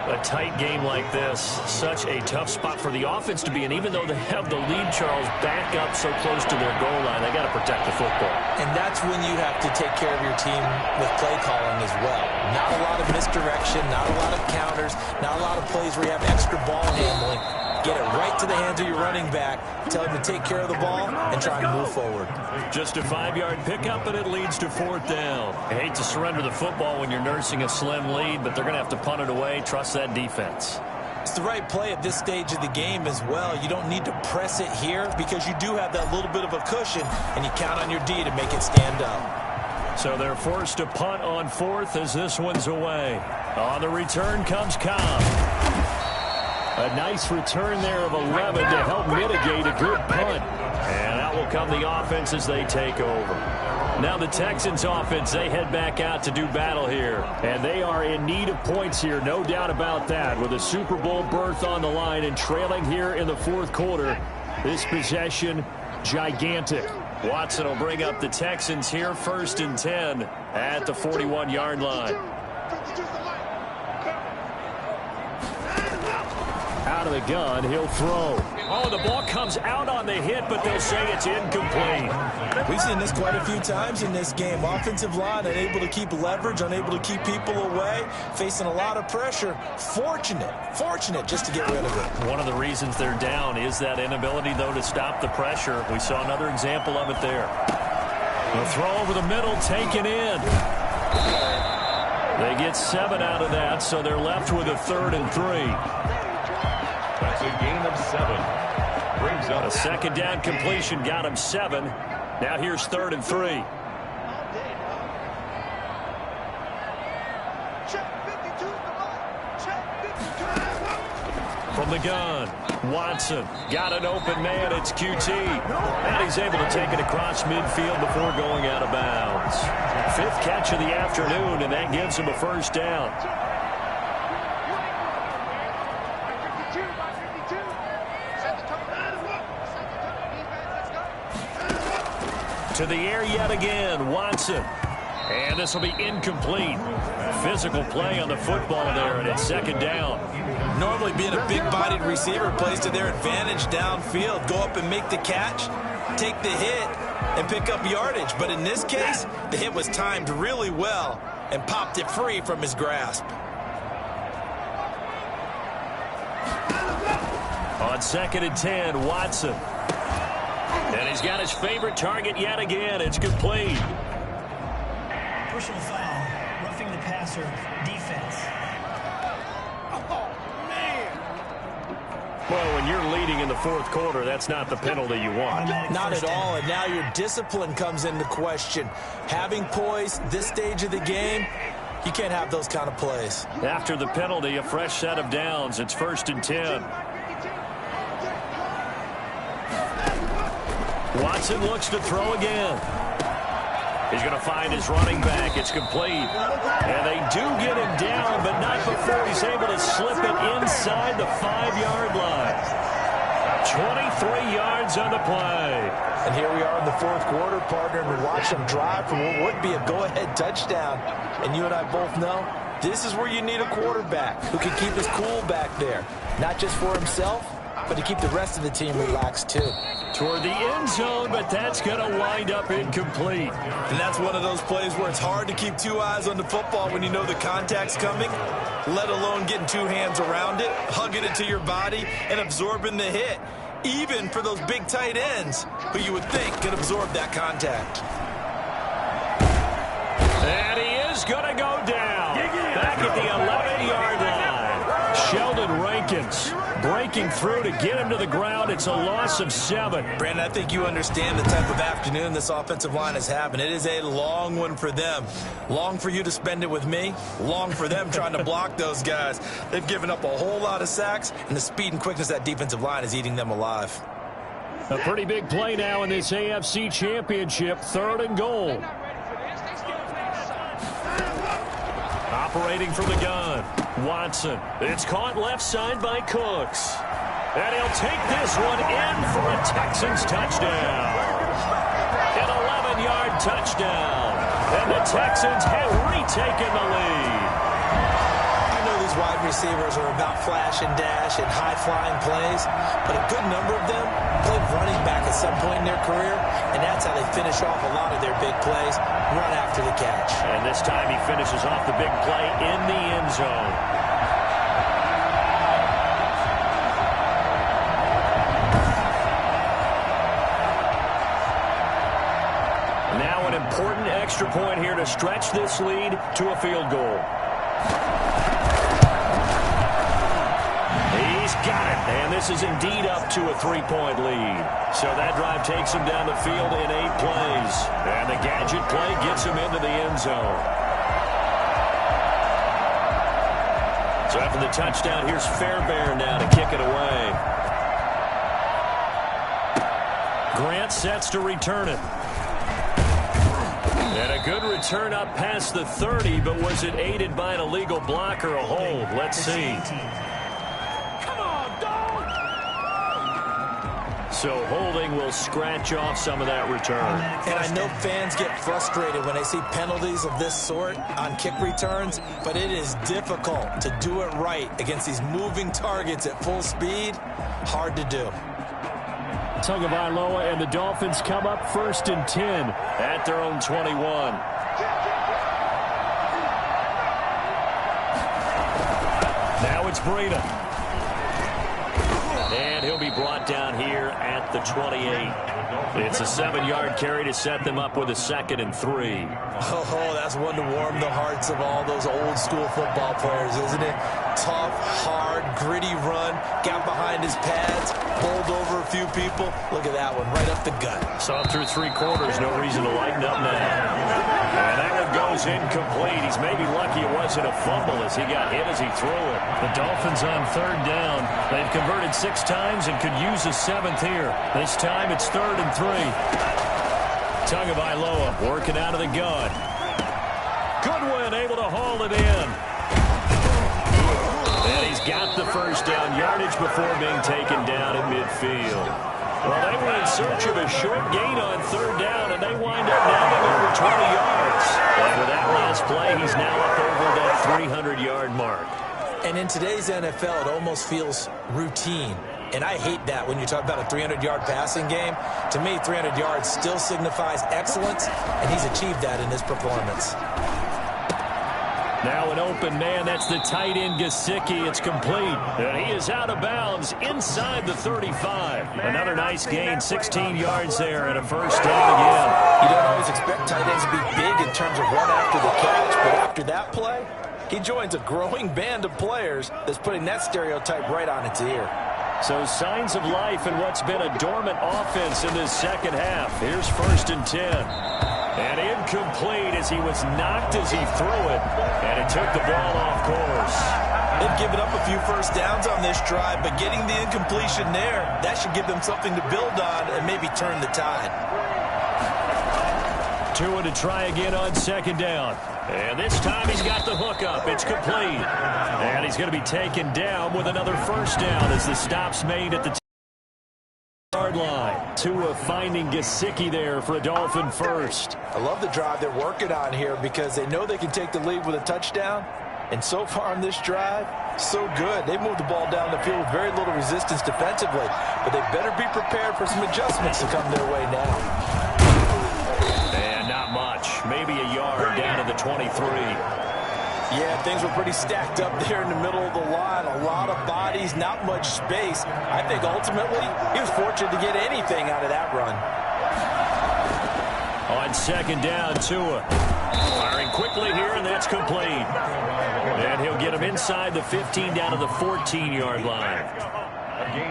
A tight game like this, such a tough spot for the offense to be in. Even though they have the lead, Charles, back up so close to their goal line, they got to protect the football. And that's when you have to take care of your team with play calling as well. Not a lot of misdirection, not a lot of counters, not a lot of plays where you have extra ball handling. Get it right to the hands of your running back. Tell him to take care of the ball and try and move forward. Just a 5-yard pickup, and it leads to 4th down. I hate to surrender the football when you're nursing a slim lead, but they're going to have to punt it away. Trust that defense. It's the right play at this stage of the game as well. You don't need to press it here because you do have that little bit of a cushion, and you count on your D to make it stand up. So they're forced to punt on 4th as this one's away. On the return comes Cobb. A nice return there of 11 to help mitigate a good punt. And out will come the offense as they take over. Now the Texans offense, they head back out to do battle here. And they are in need of points here, no doubt about that. With a Super Bowl berth on the line and trailing here in the 4th quarter. This possession, gigantic. Watson will bring up the Texans here, 1st and 10 at the 41-yard line. Out of the gun, he'll throw. Oh, the ball comes out on the hit, but they'll say it's incomplete. We've seen this quite a few times in this game. Offensive line unable to keep leverage, unable to keep people away, facing a lot of pressure. Fortunate just to get rid of it. One of the reasons they're down is that inability, though, to stop the pressure. We saw another example of it there. The throw over the middle, taken in. They get 7 out of that, so they're left with a 3rd and 3. That's a gain of 7. Brings up a second down completion got him 7. Now here's 3rd and 3. From the gun, Watson got an open man. It's QT. And he's able to take it across midfield before going out of bounds. 5th catch of the afternoon, and that gives him a 1st down. To the air yet again, Watson. And this will be incomplete. Physical play on the football there, and it's 2nd down. Normally being a big-bodied receiver plays to their advantage downfield. Go up and make the catch, take the hit, and pick up yardage. But in this case, the hit was timed really well and popped it free from his grasp. On 2nd and 10, Watson. And he's got his favorite target yet again. It's complete. Personal foul, roughing the passer, defense. Oh, man. Well, when you're leading in the 4th quarter, that's not the penalty you want. Not at all, and now your discipline comes into question. Having poise this stage of the game, you can't have those kind of plays. After the penalty, a fresh set of downs. It's 1st and 10. Watson looks to throw again. He's going to find his running back. It's complete. And they do get him down, but not before he's able to slip it inside the 5-yard line. 23 yards on the play. And here we are in the 4th quarter, partner, and we watch them drive for what would be a go-ahead touchdown. And you and I both know this is where you need a quarterback who can keep his cool back there. Not just for himself, but to keep the rest of the team relaxed, too. Toward the end zone, but that's going to wind up incomplete. And that's one of those plays where it's hard to keep 2 eyes on the football when you know the contact's coming, let alone getting 2 hands around it, hugging it to your body, and absorbing the hit, even for those big tight ends who you would think could absorb that contact. And he is going to go down. Back at the 11-yard line. Sheldon Rankins breaking through to get him to the ground. It's a loss of 7. Brandon, I think you understand the type of afternoon this offensive line is having. It is a long one for them. Long for you to spend it with me. Long for them trying to block those guys. They've given up a whole lot of sacks, and the speed and quickness of that defensive line is eating them alive. A pretty big play now in this AFC Championship. 3rd and goal. Operating from the gun, Watson. It's caught left side by Cooks. And he'll take this one in for a Texans touchdown. An 11-yard touchdown. And the Texans have retaken the lead. I know these wide receivers are about flash and dash and high-flying plays, but a good number of them played running back at some point in their career, and that's how they finish off a lot of their big plays, run after the catch. And this time he finishes off the big play in the end zone. Now an important extra point here to stretch this lead to a field goal. He's got it, and this is indeed up to a 3-point lead. So that drive takes him down the field in 8 plays. And the gadget play gets him into the end zone. So after the touchdown, here's Fairbairn now to kick it away. Grant sets to return it. And a good return up past the 30, but was it aided by an illegal block or a hold? Let's see. So holding will scratch off some of that return. And I know fans get frustrated when they see penalties of this sort on kick returns, but it is difficult to do it right against these moving targets at full speed. Hard to do. Tagovailoa and the Dolphins come up 1st and 10 at their own 21. Now it's Breida. And he'll be brought down here at the 28. It's a 7-yard carry to set them up with a 2nd and 3. Oh, that's one to warm the hearts of all those old-school football players, isn't it? Tough, hard, gritty run, got behind his pads, bowled over a few people. Look at that one, right up the gut. Saw through 3 quarters, no reason to lighten up now. And that one goes incomplete. He's maybe lucky it wasn't a fumble as he got hit as he threw it. The Dolphins on 3rd down. They've converted 6 times and could use a 7th here. This time it's 3rd and 3. Tagovailoa working out of the gun. Goodwin able to haul it in. And he's got the 1st down yardage before being taken down at midfield. Well, they were in search of a short gain on 3rd down, and they wind up nabbing over 20 yards. And with that last play, he's now up over that 300-yard mark. And in today's NFL, it almost feels routine. And I hate that when you talk about a 300-yard passing game. To me, 300 yards still signifies excellence, and he's achieved that in his performance. Now an open man, that's the tight end Gesicki. It's complete. And he is out of bounds inside the 35. Another nice gain, 16 yards there and a 1st down again. You don't always expect tight ends to be big in terms of run after the catch, but after that play, he joins a growing band of players that's putting that stereotype right on its ear. So signs of life in what's been a dormant offense in this 2nd half. Here's 1st and 10. And incomplete as he was knocked as he threw it. And it took the ball off course. They've given up a few 1st downs on this drive, but getting the incompletion there, that should give them something to build on and maybe turn the tide. Tua to try again on 2nd down. And this time he's got the hook up. It's complete. And he's going to be taken down with another 1st down as the stop's made at the yard line. Tua finding Gesicki there for a Dolphin 1st. I love the drive they're working on here because they know they can take the lead with a touchdown. And so far on this drive, so good. They moved the ball down the field with very little resistance defensively. But they better be prepared for some adjustments to come their way now. And not much. Maybe a yard down to the 23. Yeah, things were pretty stacked up there in the middle of the line. A lot of bodies, not much space. I think ultimately he was fortunate to get anything out of that run. On 2nd down, Tua firing quickly here, and that's complete. And he'll get him inside the 15 down to the 14-yard line.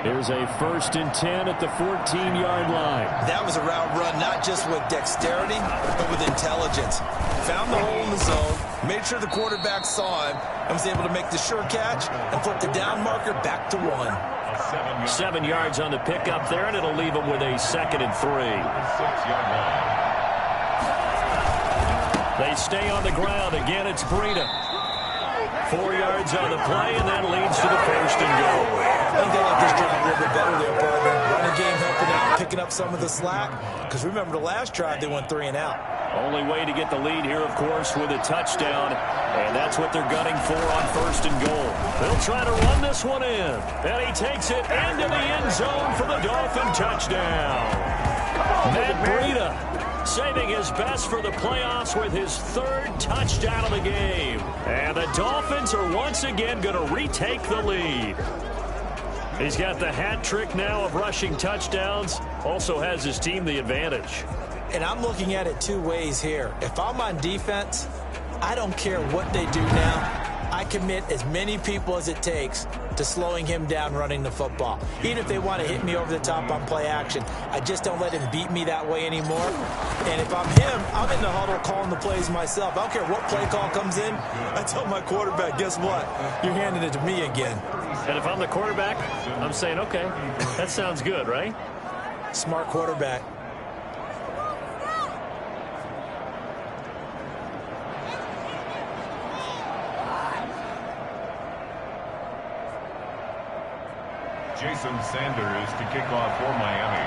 Here's a 1st and 10 at the 14-yard line. That was a route run not just with dexterity, but with intelligence. Found the hole in the zone, made sure the quarterback saw him, and was able to make the sure catch and flip the down marker back to 1. 7 yards on the pickup there, and it'll leave him with a 2nd and 3. They stay on the ground. Again, it's Breida. 4 yards on the play, and that leads to the 1st and goal. I think they like this drive a little bit better there, partner. Running game helping out, picking up some of the slack. Because remember, the last drive, they went 3 and out. Only way to get the lead here, of course, with a touchdown. And that's what they're gunning for on 1st and goal. They'll try to run this one in. And he takes it into the end zone for the Dolphin touchdown. Matt Breida saving his best for the playoffs with his 3rd touchdown of the game. And the Dolphins are once again going to retake the lead. He's got the hat trick now of rushing touchdowns. Also has his team the advantage. And I'm looking at it 2 ways here. If I'm on defense, I don't care what they do now. I commit as many people as it takes to slowing him down running the football. Even if they want to hit me over the top on play action, I just don't let him beat me that way anymore. And if I'm him, I'm in the huddle calling the plays myself. I don't care what play call comes in. I tell my quarterback, guess what? You're handing it to me again. And if I'm the quarterback, I'm saying, okay, that sounds good, right? Smart quarterback. Jason Sanders to kick off for Miami.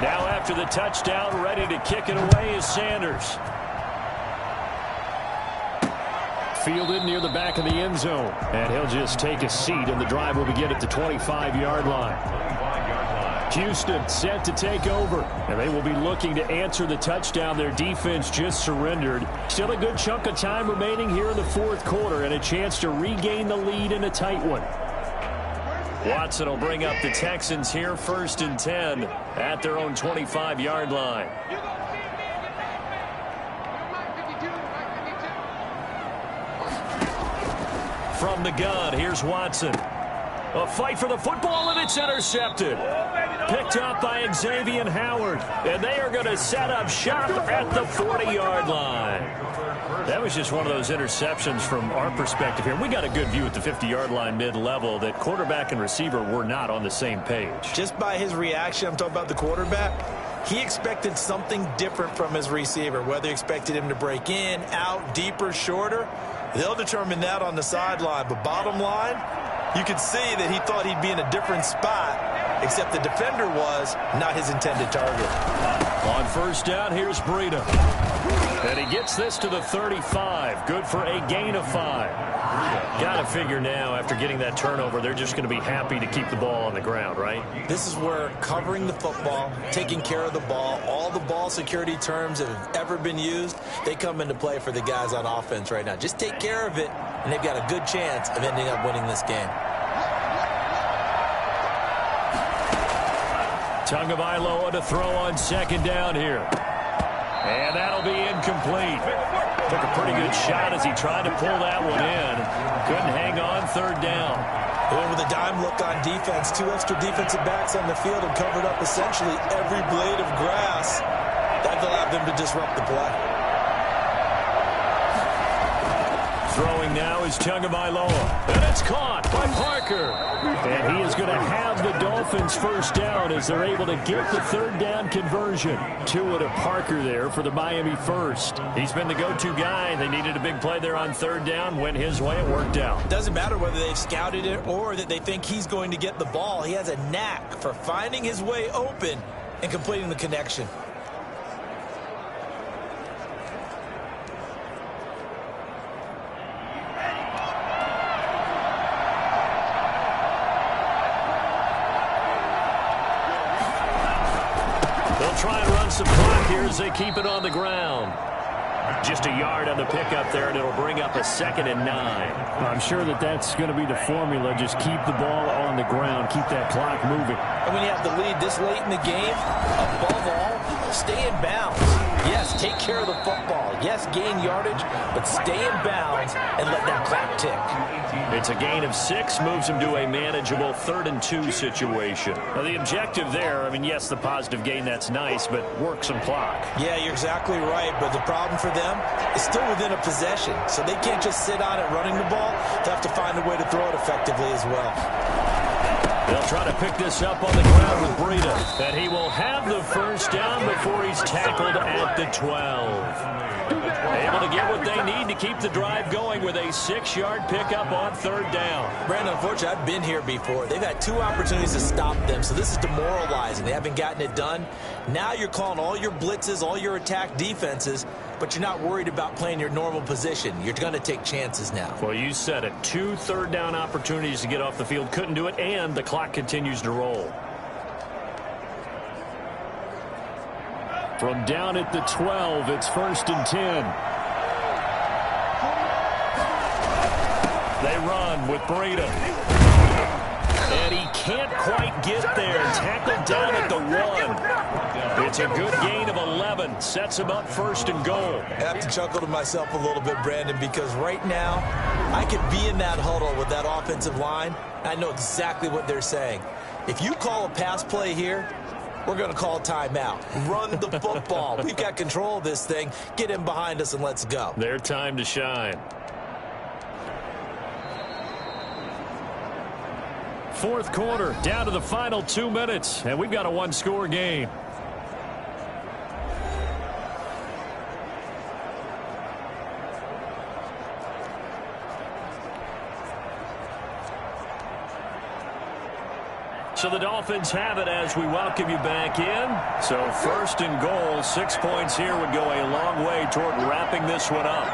Now after the touchdown, ready to kick it away is Sanders. Fielded near the back of the end zone. And he'll just take a seat, and the drive will begin at the 25-yard line. Houston set to take over, and they will be looking to answer the touchdown their defense just surrendered. Still a good chunk of time remaining here in the fourth quarter, and a chance to regain the lead in a tight one. Watson will bring up the Texans here, 1st and 10 at their own 25-yard line. From the gun, here's Watson. A fight for the football, and it's intercepted. Picked up by Xavier Howard, and they are going to set up shop at the 40-yard line. That was just one of those interceptions from our perspective here. We got a good view at the 50-yard line mid-level that quarterback and receiver were not on the same page. Just by his reaction, I'm talking about the quarterback, he expected something different from his receiver, whether he expected him to break in, out, deeper, shorter. They'll determine that on the sideline. But bottom line, you could see that he thought he'd be in a different spot, except the defender was not his intended target. On 1st down, here's Breida. And he gets this to the 35. Good for a gain of 5. Got to figure now, after getting that turnover, they're just going to be happy to keep the ball on the ground, right? This is where covering the football, taking care of the ball, all the ball security terms that have ever been used, they come into play for the guys on offense right now. Just take care of it, and they've got a good chance of ending up winning this game. Tagovailoa to throw on 2nd down here. And that'll be incomplete. Took a pretty good shot as he tried to pull that one in. Couldn't hang on 3rd down. And with a dime look on defense, 2 extra defensive backs on the field and covered up essentially every blade of grass. That allowed them to disrupt the play. Throwing now is Tagovailoa. And it's caught by Parker. And he is going to have the Dolphins 1st down as they're able to get the 3rd down conversion. Tua to Parker there for the Miami 1st. He's been the go-to guy. They needed a big play there on 3rd down. Went his way. It worked out. Doesn't matter whether they've scouted it or that they think he's going to get the ball. He has a knack for finding his way open and completing the connection. Try and run some clock here as they keep it on the ground. Just a yard on the pickup there, and it'll bring up a 2nd and 9. I'm sure that that's going to be the formula. Just keep the ball on the ground. Keep that clock moving. And when you have the lead this late in the game, above all, stay in bounds. Yes, take care of the football. Yes, gain yardage, but stay in bounds and let that clock tick. It's a gain of 6, moves him to a manageable 3rd and 2 situation. Now, the objective there, I mean, yes, the positive gain, that's nice, but work some clock. Yeah, you're exactly right, but the problem for them is still within a possession, so they can't just sit on it running the ball. They have to find a way to throw it effectively as well. They'll try to pick this up on the ground with Breida. And he will have the 1st down before he's tackled at the 12. Able to get what they need to keep the drive going with a 6-yard pickup on 3rd down. Brandon, unfortunately, I've been here before. They've had 2 opportunities to stop them, so this is demoralizing. They haven't gotten it done. Now you're calling all your blitzes, all your attack defenses, but you're not worried about playing your normal position. You're going to take chances now. Well, you said it. 2 3rd down opportunities to get off the field. Couldn't do it, and the clock continues to roll. From down at the 12, it's 1st and 10. They run with Breida. And he can't quite get there. Tackled down at the 1. It's a good gain of 11. Sets him up 1st and goal. I have to chuckle to myself a little bit, Brandon, because right now I could be in that huddle with that offensive line. I know exactly what they're saying. If you call a pass play here, we're going to call timeout. Run the football. We've got control of this thing. Get in behind us and let's go. Their time to shine. 4th quarter, down to the final 2 minutes, and we've got a 1-score game. So the Dolphins have it as we welcome you back in. So 1st and goal, 6 points here would go a long way toward wrapping this one up.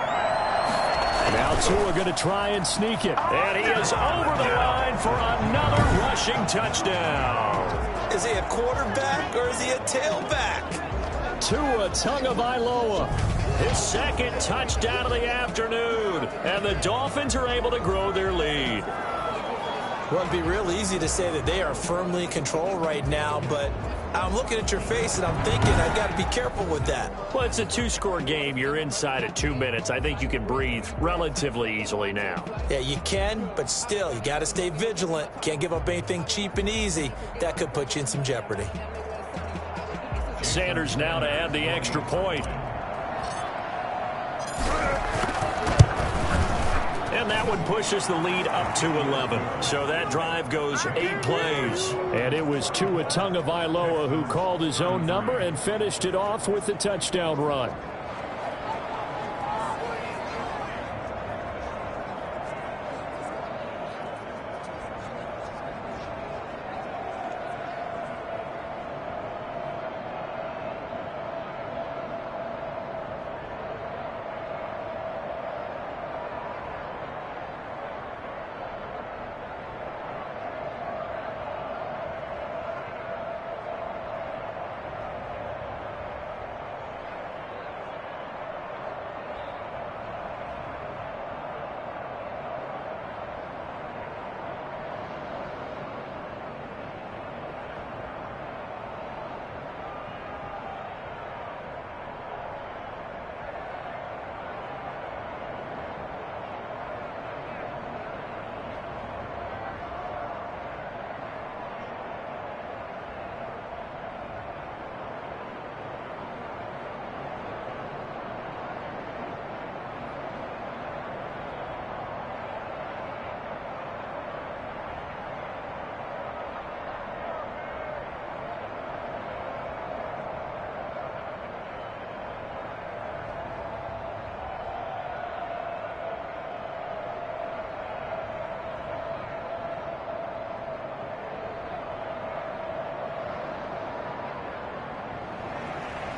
Now Tua going to try and sneak it. And he is over the line for another rushing touchdown. Is he a quarterback or is he a tailback? Tua Tagovailoa, his second touchdown of the afternoon. And the Dolphins are able to grow their lead. Well, it'd be real easy to say that they are firmly in control right now, but I'm looking at your face and I'm thinking I've got to be careful with that. Well, it's a two-score game. You're inside at 2 minutes. I think you can breathe relatively easily now. Yeah, you can, but still, you got to stay vigilant. Can't give up anything cheap and easy. That could put you in some jeopardy. Sanders now to add the extra point. And that one pushes the lead up to 11. So that drive goes 8 plays. And it was Tua Tagovailoa who called his own number and finished it off with a touchdown run.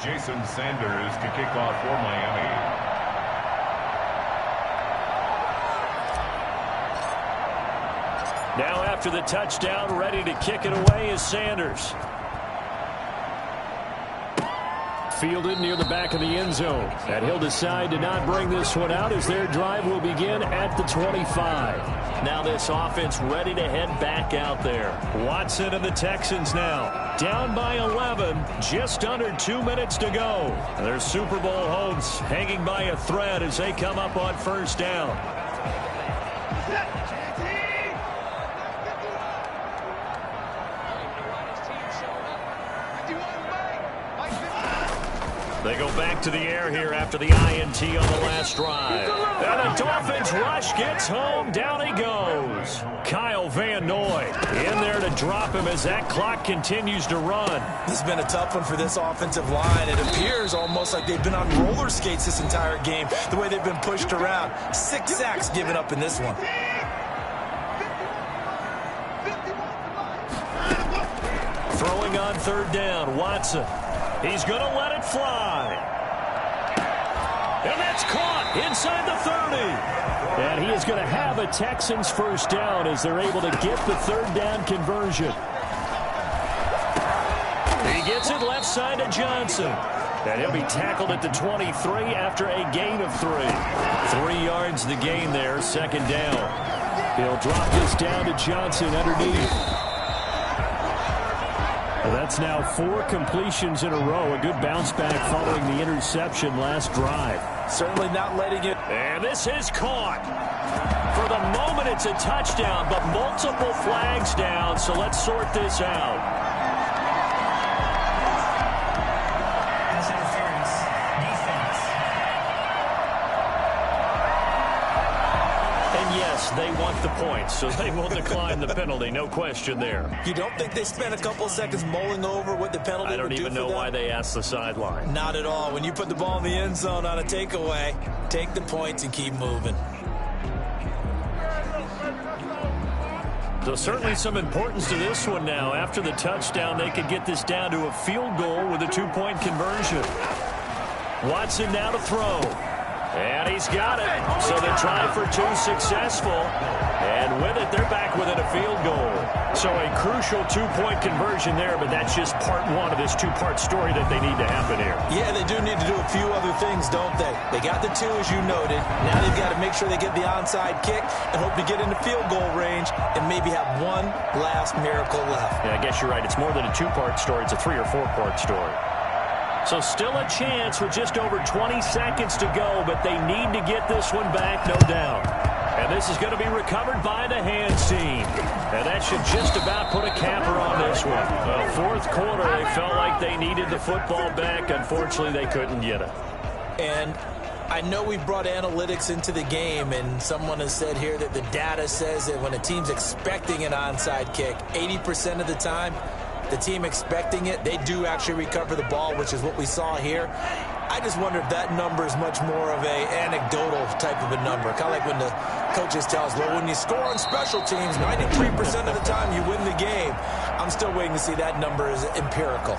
Jason Sanders to kick off for Miami. Now after the touchdown, ready to kick it away is Sanders. Fielded near the back of the end zone. And he'll decide to not bring this one out as their drive will begin at the 25. Now this offense ready to head back out there. Watson and the Texans now down by 11. Just under 2 minutes to go. Their Super Bowl hopes hanging by a thread as they come up on first down. They go back to the air here after the INT on the last drive. And the Dolphins rush gets home. Down he goes. Kyle Van Noy in there to drop him as that clock continues to run. This has been a tough one for this offensive line. It appears almost like they've been on roller skates this entire game, the way they've been pushed around. 6 sacks given up in this one. Throwing on third down, Watson. He's going to let it fly. And that's caught inside the 30. And he is going to have a Texans first down as they're able to get the third down conversion. He gets it left side to Johnson. And he'll be tackled at the 23 after a gain of 3. 3 yards the gain there, second down. He'll drop this down to Johnson underneath. Well, that's now 4 completions in a row. A good bounce back following the interception last drive. Certainly not letting it. And this is caught. For the moment, it's a touchdown, but multiple flags down, so let's sort this out. Pass interference. Defense. And yes, they want the points, so they will decline the penalty. No question there. You don't think they spent a couple of seconds mulling over what the penalty would do for them? I don't even know why they asked the sideline. Not at all. When you put the ball in the end zone on a takeaway, take the points and keep moving. So certainly some importance to this one now. After the touchdown, they could get this down to a field goal with a 2-point conversion. Watson now to throw. And he's got it. So the try for two successful. And with it, they're back within a field goal. So a crucial two-point conversion there, but that's just part one of this two-part story that they need to happen here. Yeah, they do need to do a few other things, don't they? They got the two, as you noted. Now they've got to make sure they get the onside kick and hope to get into field goal range and maybe have one last miracle left. Yeah, I guess you're right. It's more than a two-part story. It's a three- or four-part story. So still a chance with just over 20 seconds to go, but they need to get this one back, no doubt. And this is going to be recovered by the hands team. And that should just about put a capper on this one. The fourth quarter, they felt like they needed the football back. Unfortunately, they couldn't get it. And I know we brought analytics into the game, and someone has said here that the data says that when a team's expecting an onside kick, 80% of the time, the team expecting it, they do actually recover the ball, which is what we saw here. I just wonder if that number is much more of a anecdotal type of a number. Kind of like when the coaches tell us, well, when you score on special teams, 93% of the time you win the game. I'm still waiting to see that number is empirical.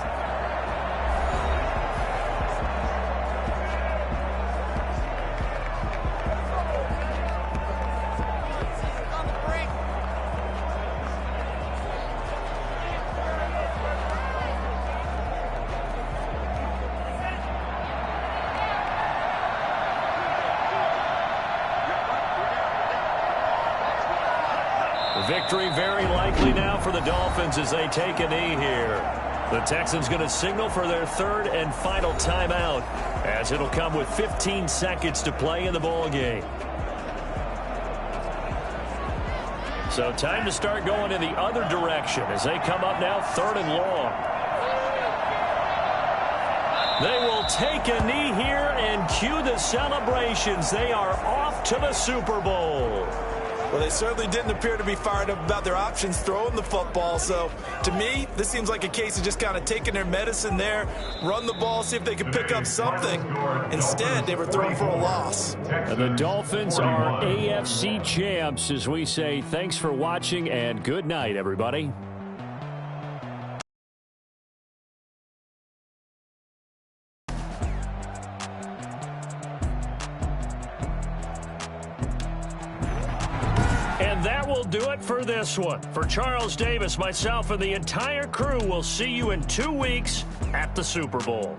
Victory very likely now for the Dolphins as they take a knee here. The Texans going to signal for their third and final timeout as it'll come with 15 seconds to play in the ball game. So time to start going in the other direction as they come up now third and long. They will take a knee here and cue the celebrations. They are off to the Super Bowl. Well, they certainly didn't appear to be fired up about their options throwing the football. So, to me, this seems like a case of just kind of taking their medicine there, run the ball, see if they can pick up something. Instead, they were thrown for a loss. And the Dolphins are AFC champs as we say thanks for watching and good night, everybody. And that will do it for this one. For Charles Davis, myself, and the entire crew, we'll see you in 2 weeks at the Super Bowl.